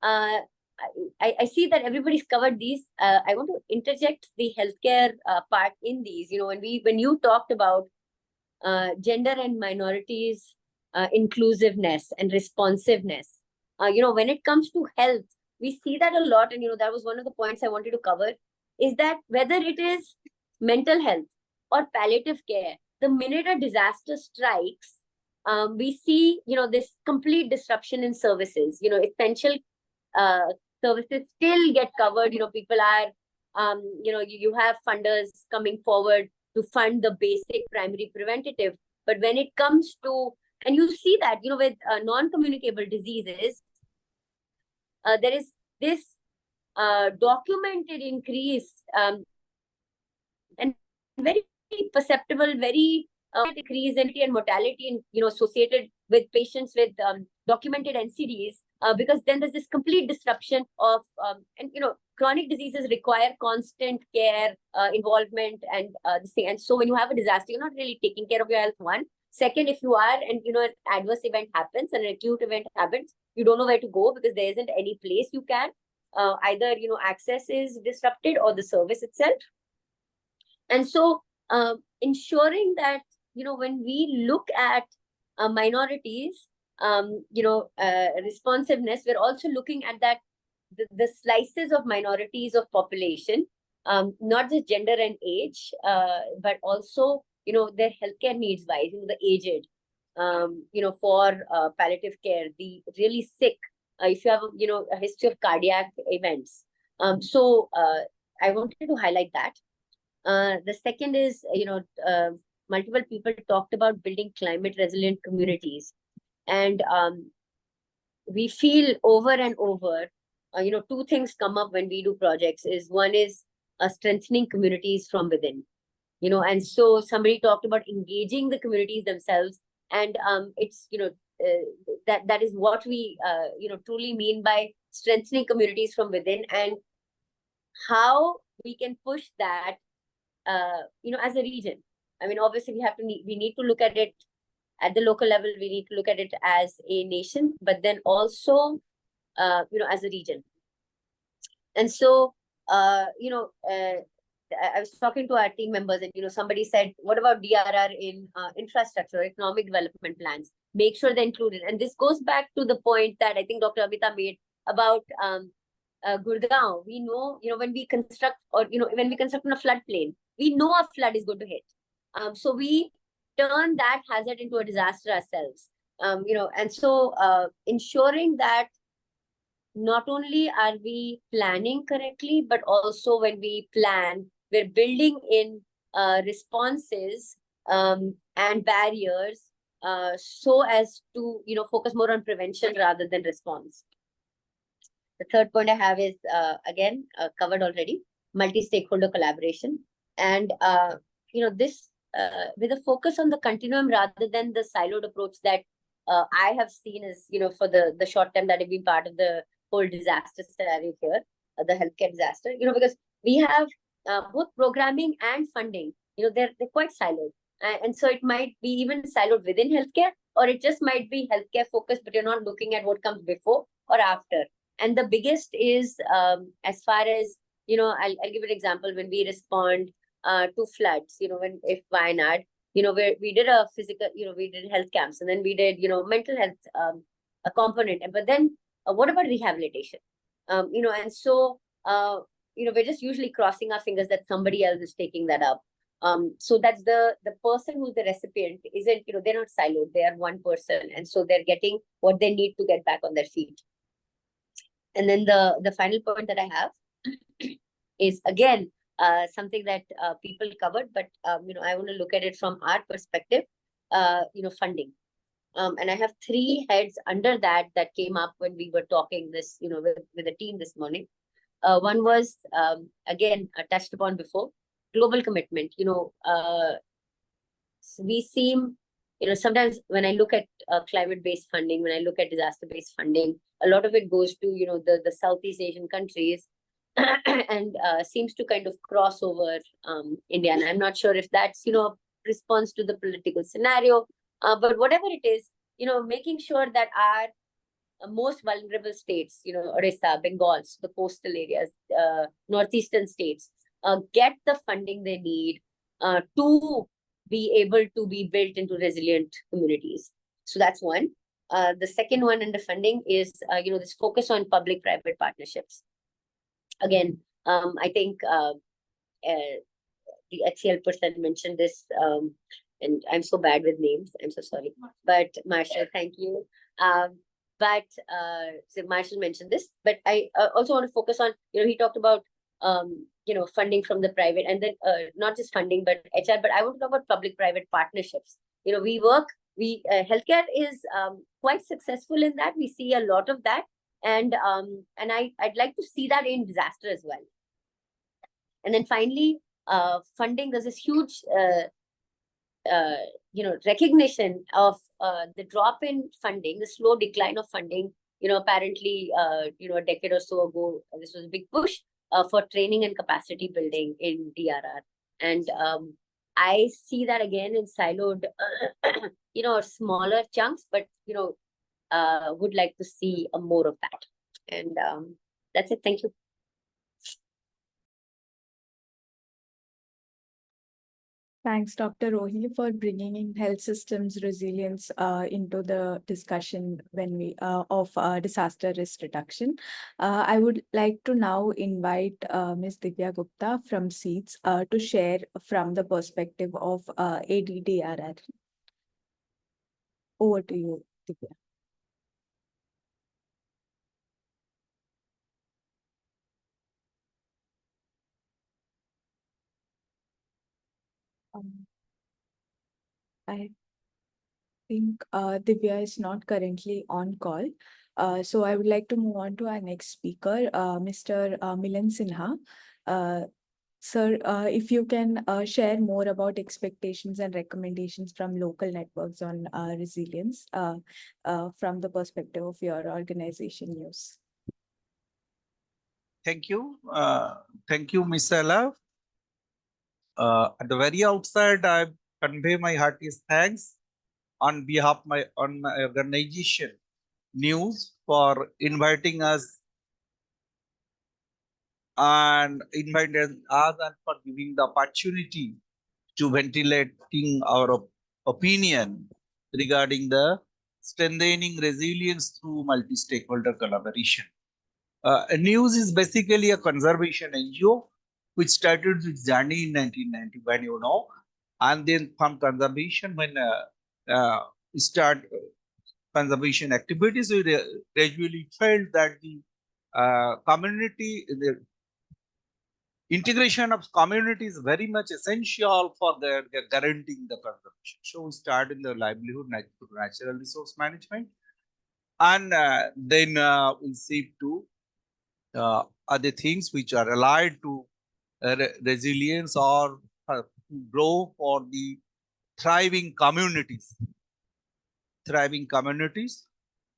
I see that everybody's covered these. I want to interject the healthcare part in these. When you talked about gender and minorities, inclusiveness and responsiveness, when it comes to health, we see that a lot. And, that was one of the points I wanted to cover, is that whether it is mental health or palliative care, the minute a disaster strikes, we see, this complete disruption in services. Essential services still get covered. People are, you have funders coming forward to fund the basic primary preventative. But when it comes to, and you see that, with non-communicable diseases, there is this documented increase and very perceptible, very decrease in mortality and associated with patients with documented NCDs, because then there's this complete disruption of and chronic diseases require constant care, involvement, and this thing. And so when you have a disaster, you're not really taking care of your health. One. Second, if you are, and an adverse event happens, an acute event happens, you don't know where to go because there isn't any place you can. Either access is disrupted or the service itself. And so ensuring that when we look at minorities, responsiveness, we're also looking at that the slices of minorities of population, not just gender and age, but also their healthcare needs wise, the aged, for palliative care, the really sick, if you have a history of cardiac events. So I wanted to highlight that. The second is multiple people talked about building climate resilient communities, and we feel over and over two things come up when we do projects. Is one is strengthening communities from within, and so somebody talked about engaging the communities themselves, and it's that is what we truly mean by strengthening communities from within, and how we can push that as a region. I mean, obviously we need to look at it at the local level, we need to look at it as a nation, but then also as a region. And so I was talking to our team members, and somebody said, what about DRR in infrastructure, economic development plans? Make sure they're included. And this goes back to the point that I think Dr. Amita made about Gurgaon. We know, when we construct, or when we construct on a floodplain, we know a flood is going to hit. So we turn that hazard into a disaster ourselves. And so ensuring that not only are we planning correctly, but also when we plan, we're building in responses and barriers so as to focus more on prevention rather than response. The third point I have is again covered already, multi-stakeholder collaboration, and this with a focus on the continuum rather than the siloed approach that I have seen is for the short time that I've been part of the whole disaster scenario here, the healthcare disaster, because we have both programming and funding, they're quite siloed. And so it might be even siloed within healthcare, or it just might be healthcare focused, but you're not looking at what comes before or after. And the biggest is as far as, I'll give an example. When we respond to floods, if Wayanad, where we did a physical, we did health camps, and then we did, mental health a component. But then what about rehabilitation? And so, we're just usually crossing our fingers that somebody else is taking that up. So that the person who's the recipient isn't, they're not siloed, they are one person. And so they're getting what they need to get back on their feet. And then the final point that I have is, again, something that people covered, but, I want to look at it from our perspective, funding. And I have three heads under that came up when we were talking this, with the team this morning. One was, again, touched upon before, global commitment. We seem, sometimes when I look at climate-based funding, when I look at disaster-based funding, a lot of it goes to, the Southeast Asian countries and seems to kind of cross over India. And I'm not sure if that's, a response to the political scenario, but whatever it is, making sure that our most vulnerable states, Orissa, Bengal, the coastal areas, northeastern states, get the funding they need to be able to be built into resilient communities. So that's one. The second one under funding is, this focus on public-private partnerships. Again, I think the HCL person mentioned this, and I'm so bad with names, I'm so sorry. But Marshall, thank you. So Marshall mentioned this, but I also want to focus on, he talked about, funding from the private, and then not just funding, but HR, but I want to talk about public-private partnerships. Healthcare is quite successful in that. We see a lot of that. And I'd like to see that in disaster as well. And then finally, funding, there's this huge recognition of the drop in funding, the slow decline of funding. Apparently, a decade or so ago, this was a big push for training and capacity building in DRR. And I see that again in siloed, smaller chunks, but, would like to see more of that. And that's it. Thank you. Thanks, Dr. Rohi, for bringing in health systems resilience into the discussion of disaster risk reduction. I would like to now invite Ms. Divya Gupta from SEEDS to share from the perspective of ADDRR. Over to you, Divya. I think Divya is not currently on call. So I would like to move on to our next speaker, Mr. Milan Sinha. Sir, if you can share more about expectations and recommendations from local networks on resilience from the perspective of your organization use. Thank you. Thank you, Ms. Ella. At the very outset, I convey my heartiest thanks on behalf of my organization, News, for inviting us and for giving the opportunity to ventilating our opinion regarding the strengthening resilience through multi-stakeholder collaboration. News is basically a conservation NGO which started its journey in 1991, and then from conservation, when we start conservation activities, we gradually felt that the community, the integration of community is very much essential for their guaranteeing the conservation. So we start in the livelihood, natural resource management, and then we seek to other things which are allied to resilience or grow for the thriving communities.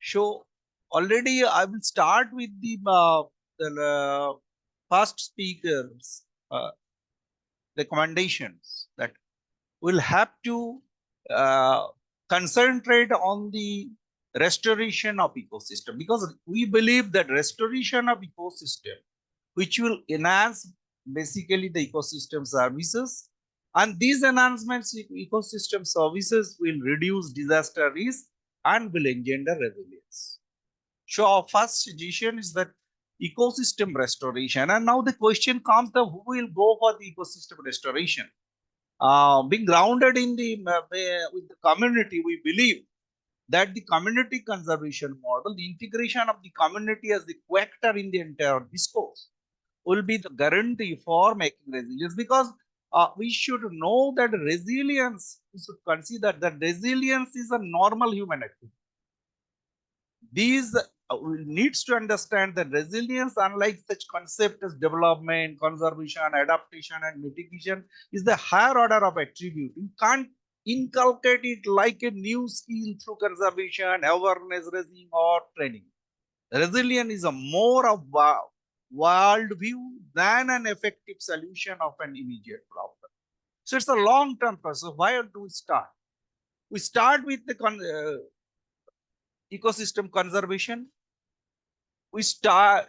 So already I will start with the first speaker's recommendations that we'll have to concentrate on the restoration of ecosystem, because we believe that restoration of ecosystem, which will enhance basically the ecosystem services, and these enhancements in ecosystem services will reduce disaster risk and will engender resilience. So our first suggestion is that ecosystem restoration, and now the question comes that who will go for the ecosystem restoration? Being grounded in the with the community, we believe that the community conservation model, the integration of the community as the co-actor in the entire discourse, will be the guarantee for making resilience, because we should know that resilience, we should consider that resilience is a normal human activity. These needs to understand that resilience, unlike such concept as development, conservation, adaptation, and mitigation, is the higher order of attribute. You can't inculcate it like a new skill through conservation, awareness raising, or training. Resilience is a more of world view than an effective solution of an immediate problem. So it's a long-term process. Why do we start? We start with the ecosystem conservation. We start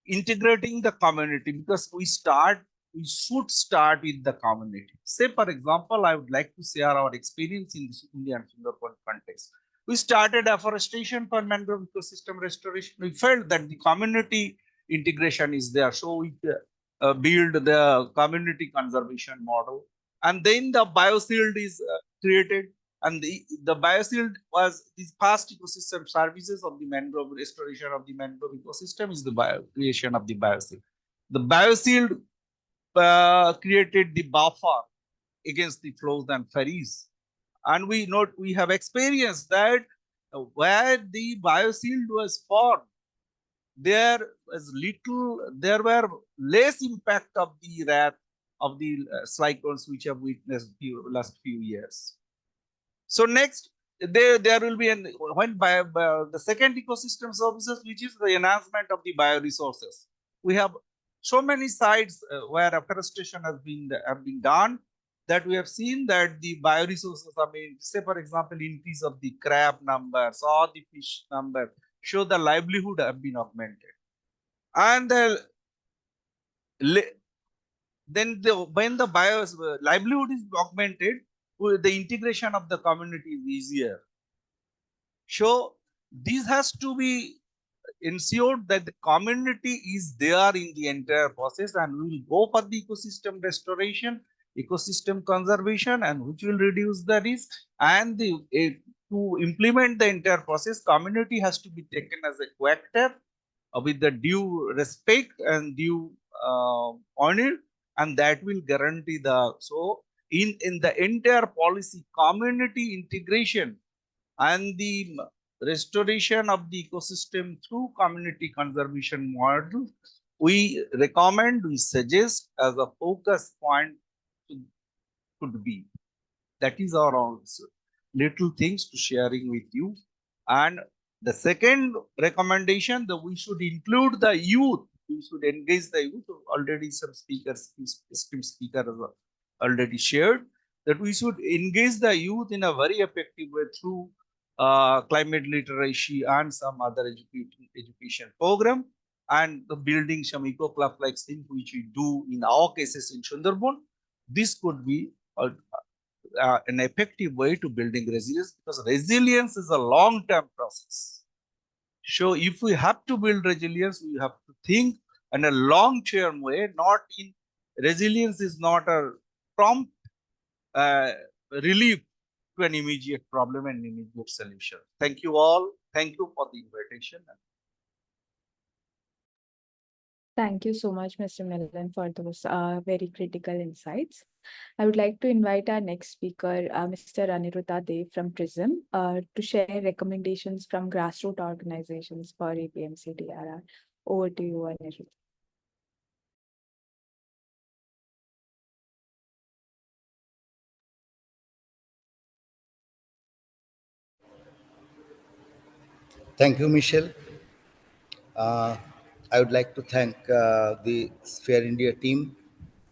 integrating the community, because we should start with the community. Say, for example, I would like to share our experience in this India and Singapore context. We started afforestation for mangrove ecosystem restoration. We felt that the community integration is there, so we build the community conservation model, and then the bioshield is created. And the bioshield was these past ecosystem services of the mangrove, restoration of the mangrove ecosystem is the creation of the bioshield. The bioshield created the buffer against the floods and ferries. And we have experienced that where the bioshield was formed, there were less impact of the wrath of the cyclones which have witnessed last few years. So next, there will be the second ecosystem services, which is the enhancement of the bioresources. We have so many sites where afforestation have been done, that we have seen that the bioresources, I mean, say for example, increase of the crab numbers or the fish number, show the livelihood have been augmented. And when the livelihood is augmented, the integration of the community is easier. So this has to be ensured that the community is there in the entire process, and we will go for the ecosystem restoration, ecosystem conservation, and which will reduce the risk. And to implement the entire process, community has to be taken as a co-actor with the due respect and due honor, and that will guarantee the in the entire policy, community integration and the restoration of the ecosystem through community conservation model, we recommend, we suggest as a focus point could be. That is our also little things to sharing with you. And the second recommendation, that we should include the youth. We should engage the youth. Already some speakers, esteemed speaker has already shared that we should engage the youth in a very effective way through climate literacy and some other education program, and the building some eco club like thing which we do in our cases in Sundarban. This could be an effective way to building resilience, because resilience is a long-term process. So if we have to build resilience, we have to think in a long-term way, not in resilience is not a prompt relief to an immediate problem and immediate solution. Thank you all. Thank you for the invitation. Thank you so much, Mr. Millen, for those very critical insights. I would like to invite our next speaker, Mr. Aniruddha Dev from PRISM, to share recommendations from grassroots organizations for APMCDRR. Over to you, Aniruddha. Thank you, Michelle. I would like to thank the Sphere India team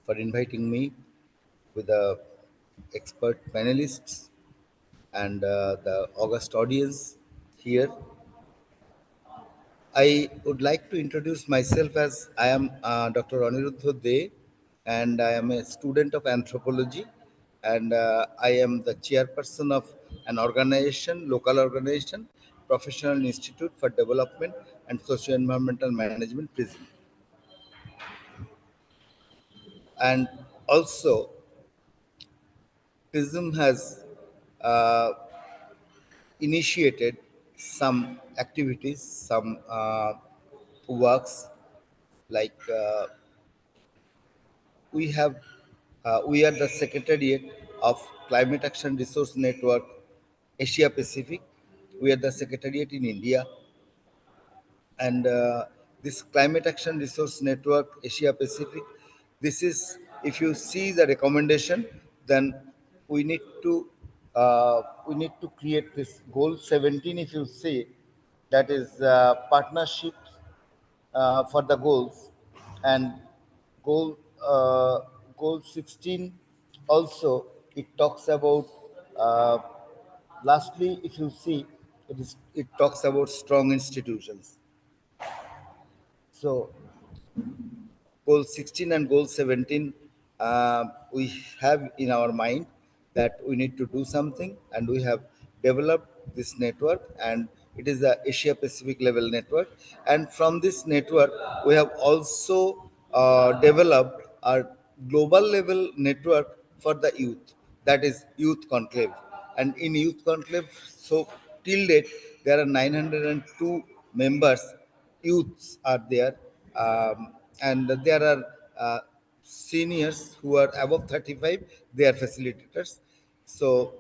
for inviting me with the expert panelists and the august audience here. I would like to introduce myself as I am Dr. Aniruddha De, and I am a student of anthropology, and I am the chairperson of an organization, local organization, Professional Institute for Development and Socio-Environmental Management, PRISM. And also, PRISM has uh, initiated some activities, some works like we are the secretariat of Climate Action Resource Network Asia Pacific. We are the secretariat in India, and this Climate Action Resource Network Asia Pacific, this is, if you see the recommendation, then we need to create this goal 17. If you see, that is partnerships for the goals, and goal goal 16 also, it talks about lastly, if you see, it talks about strong institutions. So goal 16 and goal 17, we have in our mind that we need to do something, and we have developed this network, and it is the Asia Pacific level network. And from this network, we have also developed our global level network for the youth, that is Youth Conclave. And in Youth Conclave, so till date, there are 902 members, youths are there, and there are seniors who are above 35, they are facilitators. So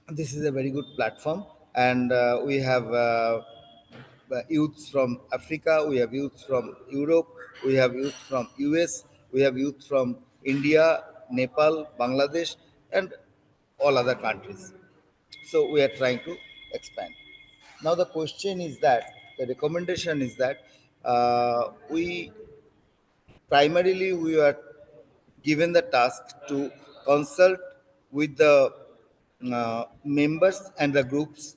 this is a very good platform, and we have youths from Africa, we have youths from Europe, we have youth from US, we have youth from India, Nepal, Bangladesh, and all other countries. So we are trying to expand. Now the question is that the recommendation is that we primarily we are given the task to consult with the members and the groups,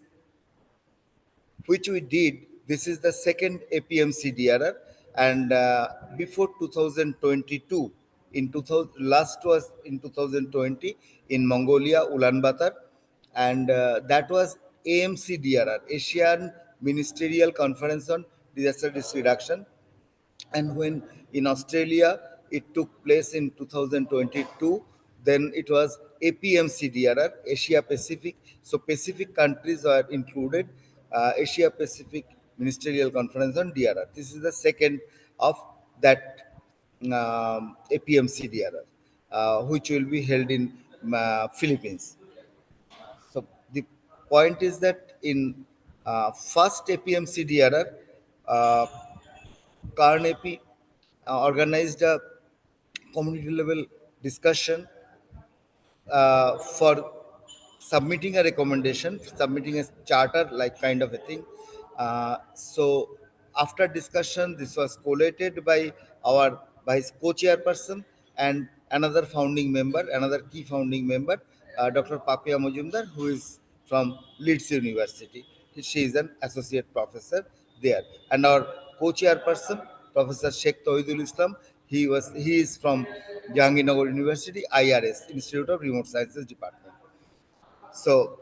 which we did. This is the second APMCDRR, and before 2022, in 2000, last was in 2020 in Mongolia, Ulaanbaatar, and that was AMCDRR, Asian Ministerial Conference on Disaster Risk Reduction. And when in Australia it took place in 2022, then it was APMCDRR, Asia Pacific. So Pacific countries are included, Asia Pacific Ministerial Conference on DRR. This is the second of that APMCDRR, which will be held in Philippines. So the point is that in first APMCDRR, uh, Carnegie organized a community level discussion for submitting a recommendation, submitting a charter, like kind of a thing. So after discussion, this was collated by our vice co-chairperson and another founding member, another key founding member, Dr. Papia Majumdar, who is from Leeds University. She is an associate professor there, and our co-chairperson, Professor Sheikh Tawhidul Islam, he is from Jahangirnagar University, IRS, Institute of Remote Sciences Department. So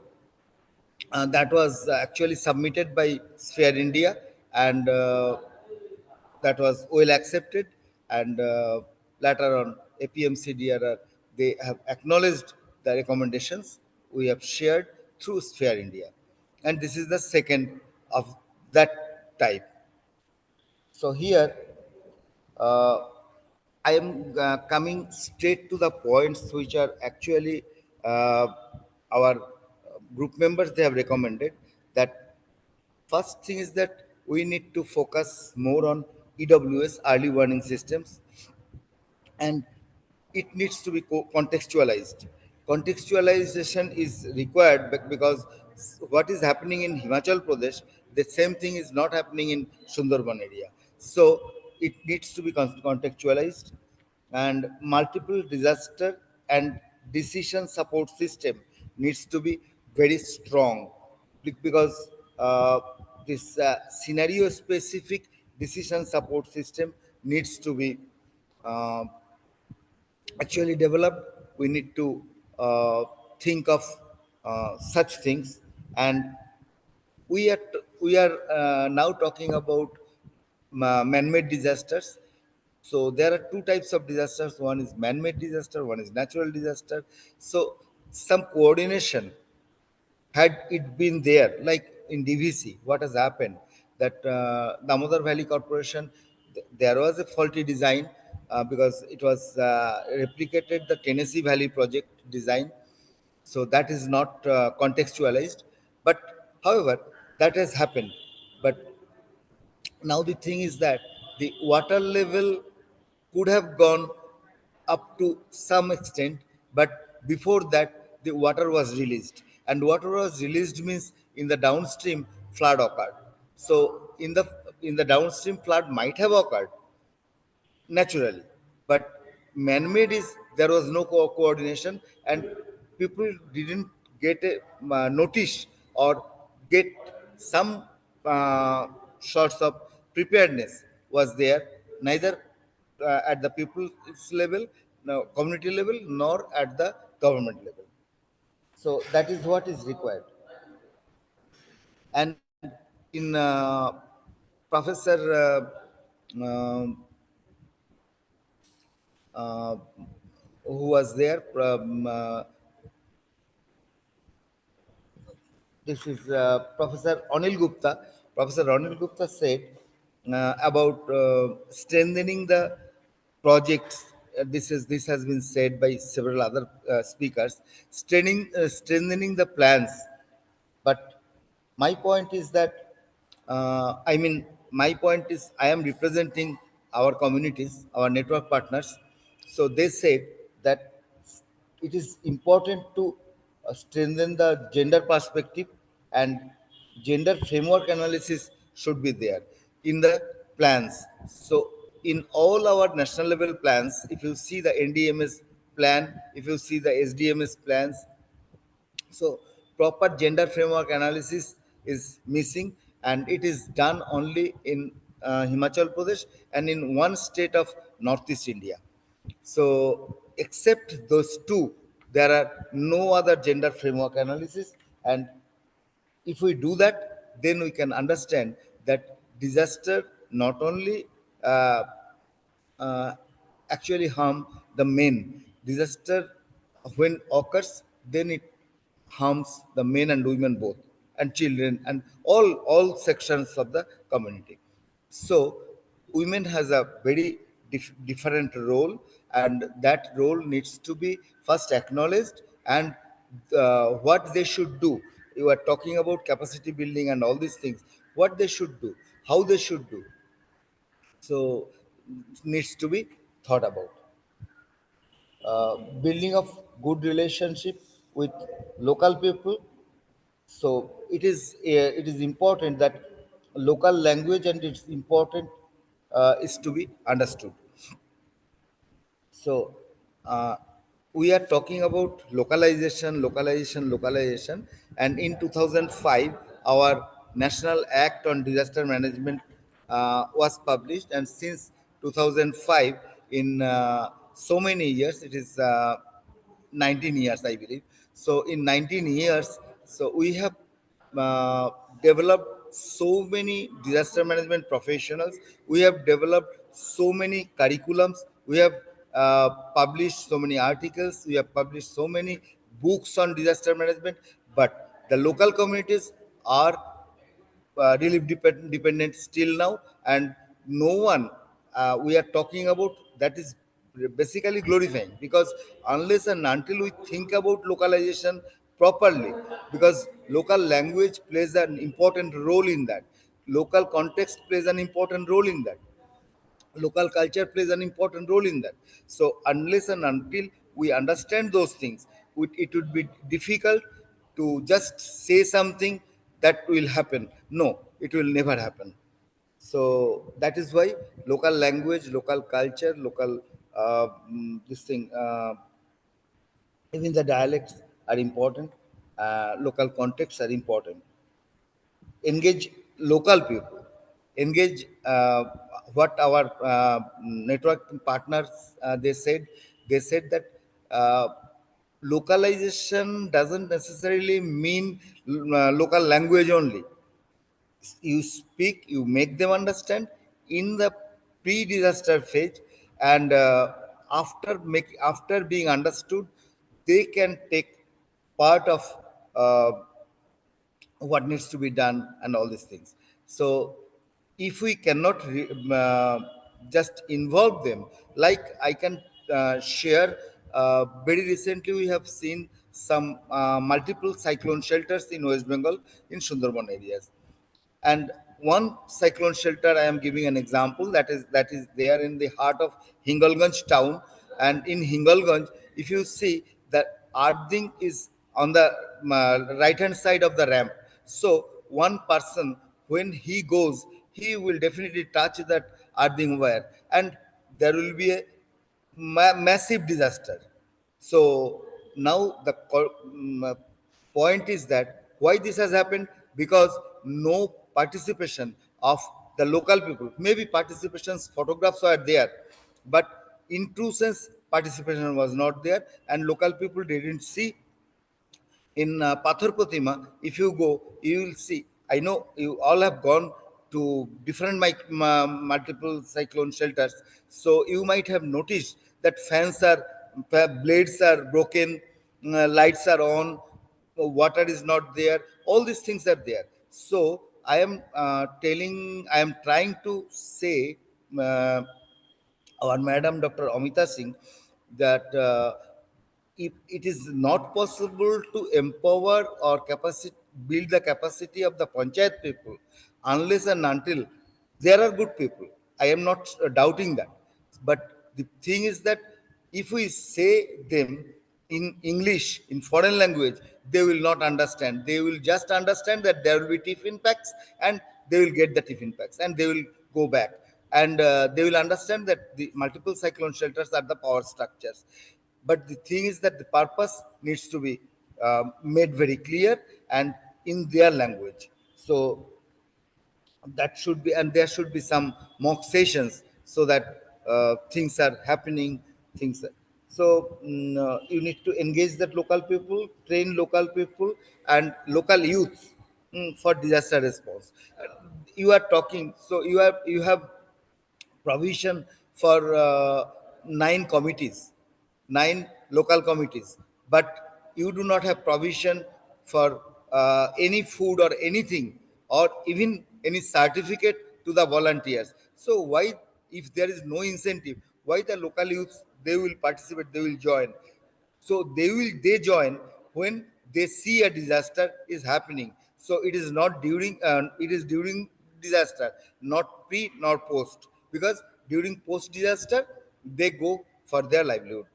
that was actually submitted by Sphere India, and that was well accepted. And later on, APMCDRR, they have acknowledged the recommendations we have shared through Sphere India, and this is the second of that type. So here uh, I am coming straight to the points which are actually our group members they have recommended. That first thing is that we need to focus more on EWS, early warning systems, and it needs to be contextualized. Contextualization is required because what is happening in Himachal Pradesh, the same thing is not happening in Sundarban area. So it needs to be contextualized, and multiple disaster and decision support system needs to be very strong because this scenario specific decision support system needs to be uh, actually developed. We need to think of such things, and we are now talking about man-made disasters. So there are two types of disasters. One is man-made disaster, one is natural disaster. So some coordination, had it been there, like in DVC, what has happened? That Damodar Valley Corporation, there was a faulty design because it was replicated the Tennessee Valley project design. So that is not contextualized. But however, that has happened. But now the thing is that the water level could have gone up to some extent, but before that the water was released, and water was released means in the downstream flood occurred. So in the downstream flood might have occurred naturally, but man-made is there was no coordination, and people didn't get a notice or get some sorts of preparedness was there, neither at the people's level, no, community level, nor at the government level. So that is what is required. And in Professor uh, who was there from this is Professor Anil Gupta. Professor Anil Gupta said about strengthening the projects. This has been said by several other speakers. Strengthening the plans. But my point is that my point is I am representing our communities, our network partners. So they said that it is important to strengthen the gender perspective, and gender framework analysis should be there in the plans. So in all our national level plans, if you see the NDMS plan, if you see the SDMS plans, so proper gender framework analysis is missing, and it is done only in Himachal Pradesh and in one state of Northeast India. So except those two, there are no other gender framework analysis. And if we do that, then we can understand that disaster not only uh, uh, actually harm the men. Disaster, when occurs, then it harms the men and women both, and children, and all sections of the community. So women has a very different role, and that role needs to be first acknowledged, and what they should do. You are talking about capacity building and all these things. What they should do, how they should do. So needs to be thought about. Building of good relationship with local people. So it is important that local language and it's important is to be understood. So uh, we are talking about localization, and in 2005, our National Act on Disaster Management was published, and since 2005, in so many years, it is 19 years, I believe. So in 19 years, so we have uh, developed so many disaster management professionals. We have developed so many curriculums. We have published so many articles. We have published so many books on disaster management. But the local communities are relief dependent still now, and no one we are talking about that is basically glorifying, because unless and until we think about localization properly, because local language plays an important role in that, local context plays an important role in that, local culture plays an important role in that. So unless and until we understand those things, it would be difficult to just say something that will happen. No, it will never happen. So that is why local language, local culture, local this thing, even the dialects are important. Local contexts are important. Engage local people, engage what our network partners they said that uh, localization doesn't necessarily mean local language only. You speak, you make them understand in the pre-disaster phase, and after being understood, they can take part of uh, what needs to be done and all these things. So if we cannot just involve them, like I can share, very recently we have seen some multiple cyclone shelters in West Bengal, in Sundarban areas. And one cyclone shelter, I am giving an example, that is there in the heart of Hingalganj town. And in Hingalganj, if you see, that earthing is on the right hand side of the ramp. So one person, when he goes, he will definitely touch that earthing wire, and there will be a massive disaster. So now the point is that why this has happened, because no participation of the local people. Maybe participations photographs were there, but in true sense participation was not there, and local people didn't see. In Pathar Pratima, if you go, you will see. I know you all have gone to different multiple cyclone shelters, so you might have noticed that fans are, blades are broken, lights are on, water is not there. All these things are there. So I am trying to say. Our Madam Dr. Amita Singh, that if it is not possible to empower or build the capacity of the panchayat people unless and until there are good people. I am not doubting that. But the thing is that if we say them in English, in foreign language, they will not understand. They will just understand that there will be tiffin packs, and they will get the tiffin packs, and they will go back. And they will understand that the multiple cyclone shelters are the power structures. But the thing is that the purpose needs to be made very clear and in their language. So that should be, and there should be some mock sessions so that things are happening, things so you need to engage that local people, train local people and local youths for disaster response. You are talking, so you have provision for 9 committees, 9 local committees, but you do not have provision for any food or anything, or even any certificate to the volunteers. So why, if there is no incentive, why the local youths, they will participate, they will join? So they join when they see a disaster is happening. So it is not during, it is during disaster, not pre nor post, because during post disaster they go for their livelihood.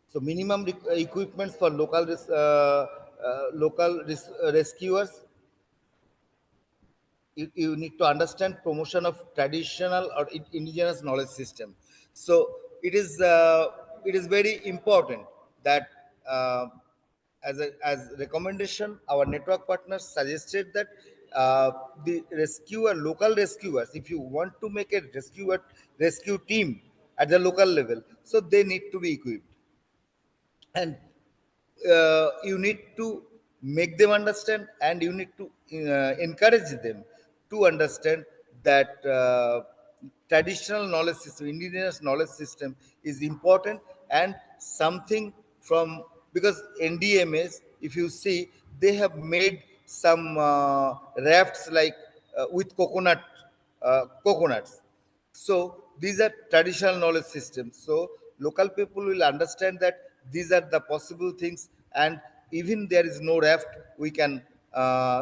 So minimum equipments for rescuers. You need to understand promotion of traditional or indigenous knowledge system. So it is very important that as recommendation, our network partners suggested that the local rescuers, if you want to make a rescue team at the local level, so they need to be equipped. And you need to make them understand, and you need to encourage them to understand that traditional knowledge system, indigenous knowledge system is important. And something from, because ndmas, if you see, they have made some rafts like with coconuts. So these are traditional knowledge systems. So local people will understand that these are the possible things, and even there is no raft, we can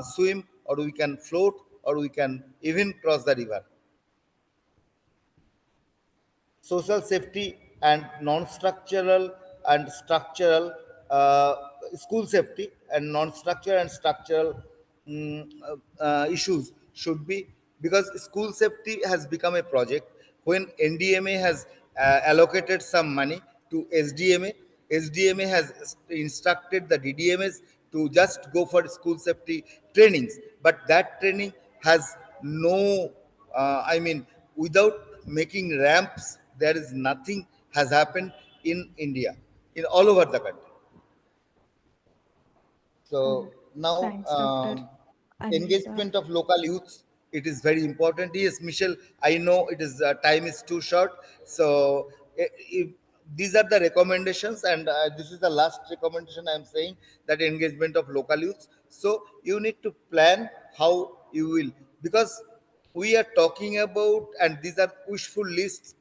swim, or we can float, or we can even cross the river. Social safety and non-structural and structural, school safety and non-structural and structural issues should be, because school safety has become a project. When ndma has allocated some money to sdma has instructed the ddms to just go for school safety trainings, but that training has no, I mean, without making ramps, there is nothing has happened in India, in all over the country. Uh, So now, Thanks, Dr. Anil sir. engagement of local youths, it is very important. Yes, Michelle, I know it is time is too short. So if these are the recommendations, and this is the last recommendation I am saying, that engagement of local youths. So you need to plan how you will, because we are talking about, and these are wishful lists.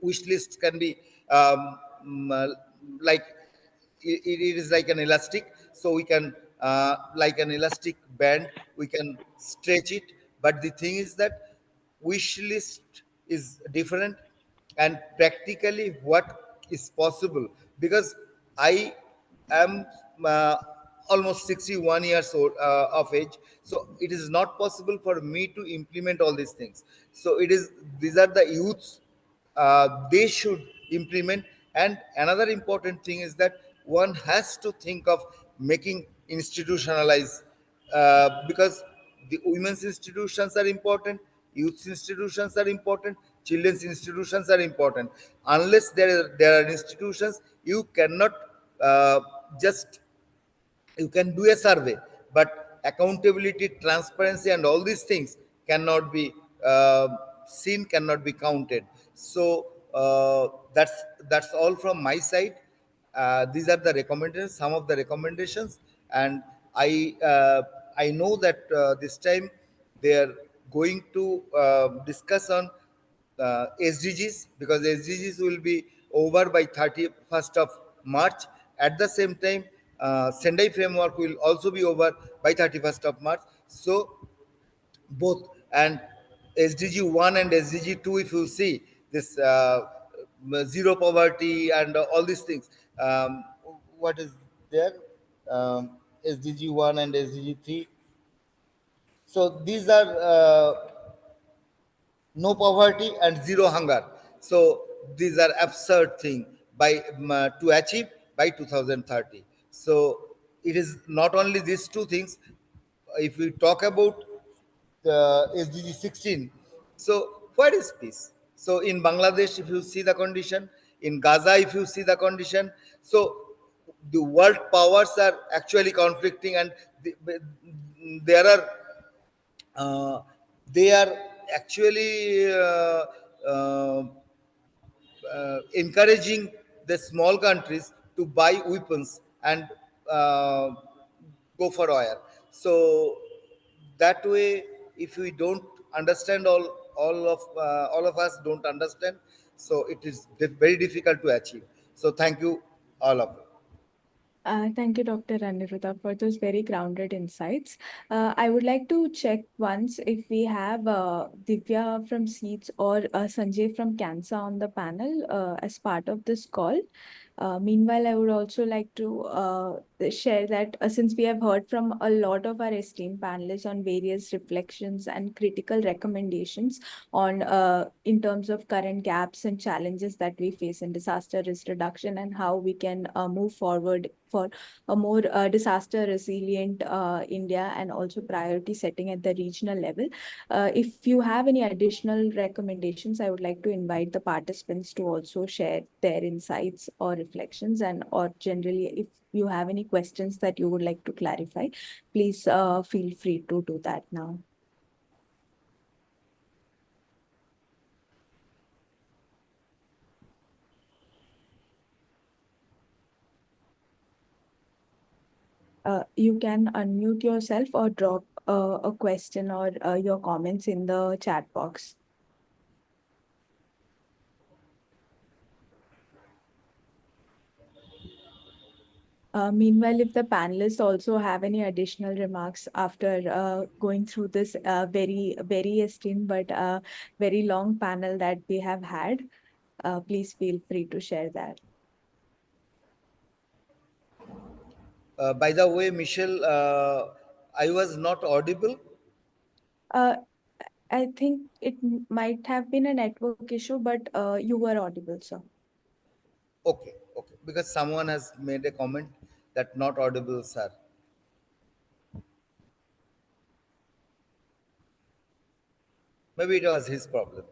Wish list can be like, it is like an elastic, so we can like an elastic band, we can stretch it. But the thing is that wish list is different, and practically what is possible, because I am almost 61 years old of age, so it is not possible for me to implement all these things. So it is, these are the youths, they should implement. And another important thing is that one has to think of making institutionalized, because the women's institutions are important, youth institutions are important, children's institutions are important. Unless there are institutions, you cannot just, you can do a survey, but accountability, transparency, and all these things cannot be seen, cannot be counted. So that's all from my side. These are the recommendations, some of the recommendations. And I know that this time they are going to discuss on SDGs, because SDGs will be over by 31st of March. At the same time, Sendai framework will also be over by 31st of March. So both, and SDG 1 and SDG 2, if you see this zero poverty and all these things, what is there, SDG 1 and SDG 3. So these are no poverty and zero hunger. So these are absurd thing by to achieve by 2030. So it is not only these two things. If we talk about the SDG 16, so what is peace? So in Bangladesh, if you see the condition, in Gaza, if you see the condition, so the world powers are actually conflicting, and there are uh, they are actually encouraging the small countries to buy weapons and uh, go for oil. So that way, if we don't understand, all of us don't understand, so it is very difficult to achieve. So thank you, all of you. Thank you, Dr. Aniruddha, for those very grounded insights. I would like to check once if we have Divya from Seeds or Sanjay from Cancer on the panel as part of this call. Meanwhile, I would also like to share that since we have heard from a lot of our esteemed panelists on various reflections and critical recommendations on in terms of current gaps and challenges that we face in disaster risk reduction and how we can move forward for a more disaster resilient India and also priority setting at the regional level. If you have any additional recommendations, I would like to invite the participants to also share their insights or reflections, and or generally if you have any questions that you would like to clarify, please feel free to do that now. You can unmute yourself or drop a question or your comments in the chat box. Meanwhile, if the panelists also have any additional remarks after going through this very esteemed but very long panel that we have had, please feel free to share that. By the way, Michelle, I was not audible. I think it might have been a network issue, but you were audible, sir. Okay, okay. Because someone has made a comment that not audible, sir. Maybe it was his problem.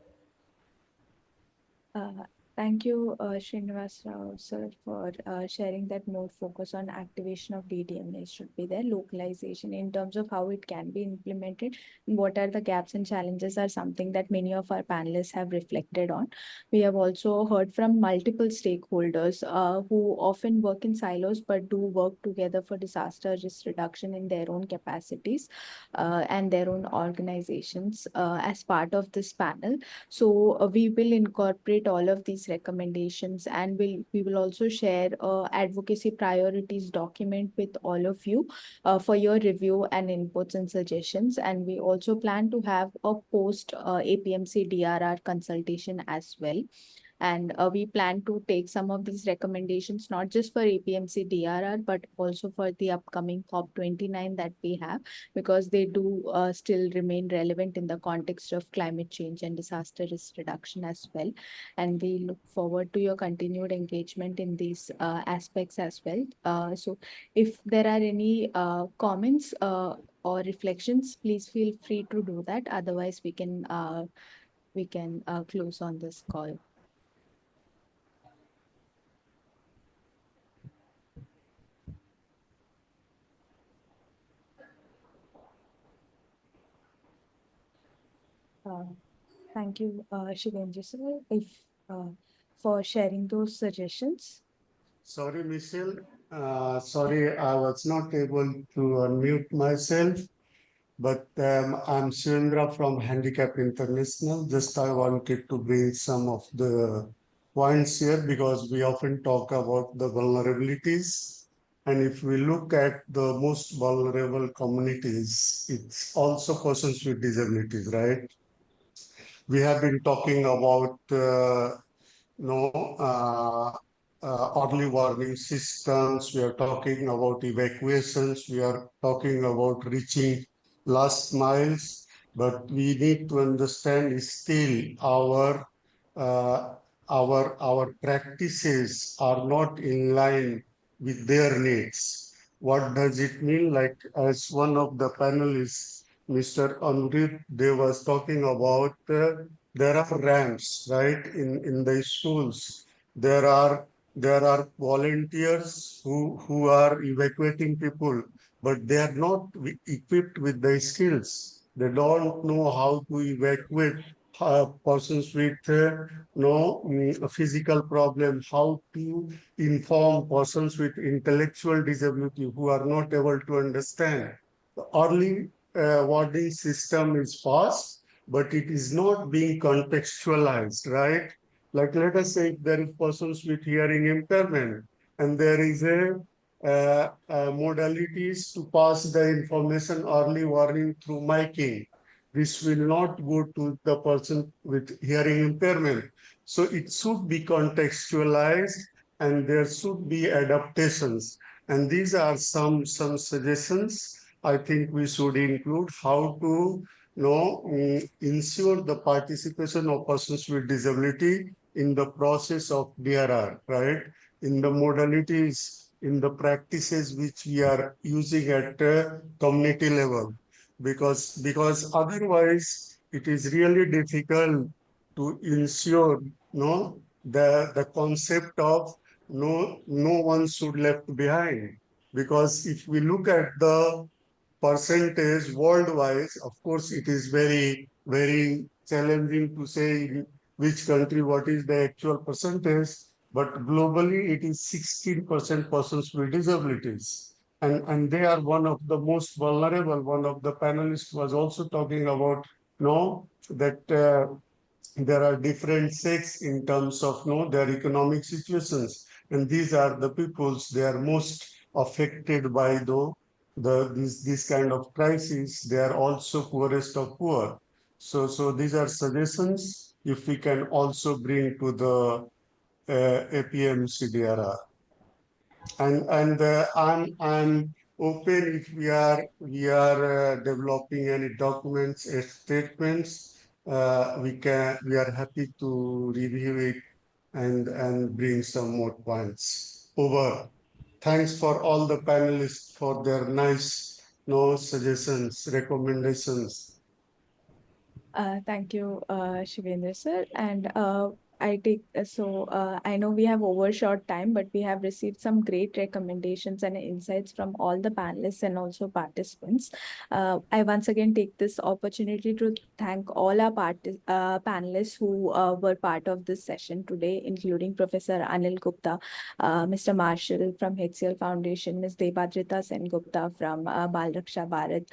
Thank you, Srinivas Rao, sir, for sharing that more focus on activation of DDMA should be there. Localization in terms of how it can be implemented and what are the gaps and challenges are something that many of our panelists have reflected on. We have also heard from multiple stakeholders who often work in silos but do work together for disaster risk reduction in their own capacities and their own organizations as part of this panel. So we will incorporate all of these recommendations, and we will also share advocacy priorities document with all of you for your review and inputs and suggestions. And we also plan to have a post APMC DRR consultation as well. And we plan to take some of these recommendations, not just for APMC DRR, but also for the upcoming COP29 that we have, because they do still remain relevant in the context of climate change and disaster risk reduction as well. And we look forward to your continued engagement in these aspects as well. So if there are any comments or reflections, please feel free to do that. Otherwise, we can close on this call. Thank you, Shivendra sir, for sharing those suggestions. Sorry, Michelle. Sorry, I was not able to unmute myself, but I'm Shivendra from Handicap International. Just I wanted to bring some of the points here because we often talk about the vulnerabilities. And if we look at the most vulnerable communities, it's also persons with disabilities, right? We have been talking about, you know, early warning systems, we are talking about evacuations, we are talking about reaching last miles, but we need to understand still uh, our practices are not in line with their needs. What does it mean? Like as one of the panelists, Mr. Amrit, they was talking about there are ramps, right, in the schools. There are volunteers who are evacuating people, but they are not equipped with the skills. They don't know how to evacuate persons with a physical problem, how to inform persons with intellectual disability who are not able to understand. The early warning system is fast, but it is not being contextualized, right? Like let us say if there is persons with hearing impairment and there is modalities to pass the information early warning through miking. This will not go to the person with hearing impairment. So it should be contextualized and there should be adaptations. And these are some suggestions I think we should include how to ensure the participation of persons with disability in the process of DRR, right? In the modalities, in the practices which we are using at community level, because otherwise it is really difficult to ensure the concept of no one should left behind. Because if we look at the percentage worldwide, of course, it is very, very challenging to say in which country what is the actual percentage, but globally it is 16% persons with disabilities. And they are one of the most vulnerable. One of the panelists was also talking about that there are different sects in terms of their economic situations, and these are the peoples they are most affected by this kind of crisis. They are also poorest of poor. So these are suggestions if we can also bring to the APMCDRR. And I'm open if we are developing any documents or statements. We are happy to review it and bring some more points. Over. Thanks for all the panelists for their nice suggestions, recommendations. Thank you, Shivendra sir. And I know we have overshot time, but we have received some great recommendations and insights from all the panelists and also participants. I once again take this opportunity to thank all our panelists who were part of this session today, including Professor Anil Gupta, Mr. Marshall from HCL Foundation, Ms. Debadrita Sen Gupta from Bal Raksha Bharat,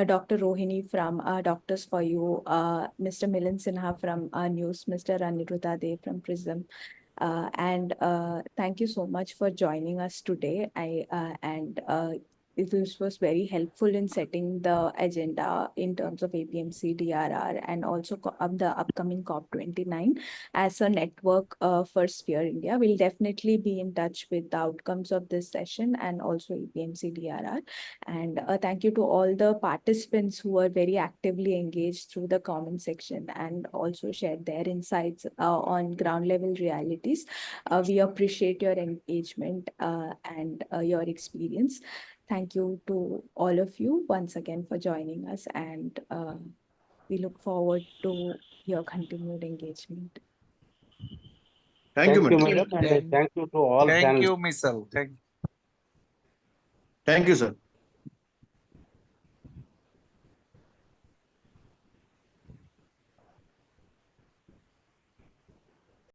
Dr. Rohini from Doctors for You, Mr. Milan Sinha from News, Mr. Aniruddha Dev from Prism. And thank you so much for joining us today. This was very helpful in setting the agenda in terms of APMC, DRR, and also the upcoming COP29 as a network for Sphere India. We'll definitely be in touch with the outcomes of this session and also APMC, DRR. And thank you to all the participants who were very actively engaged through the comment section and also shared their insights on ground level realities. We appreciate your engagement and your experience. Thank you to all of you once again for joining us, and we look forward to your continued engagement. Thank you, madam. Thank you, Michelle. Thank you. Thank you, sir.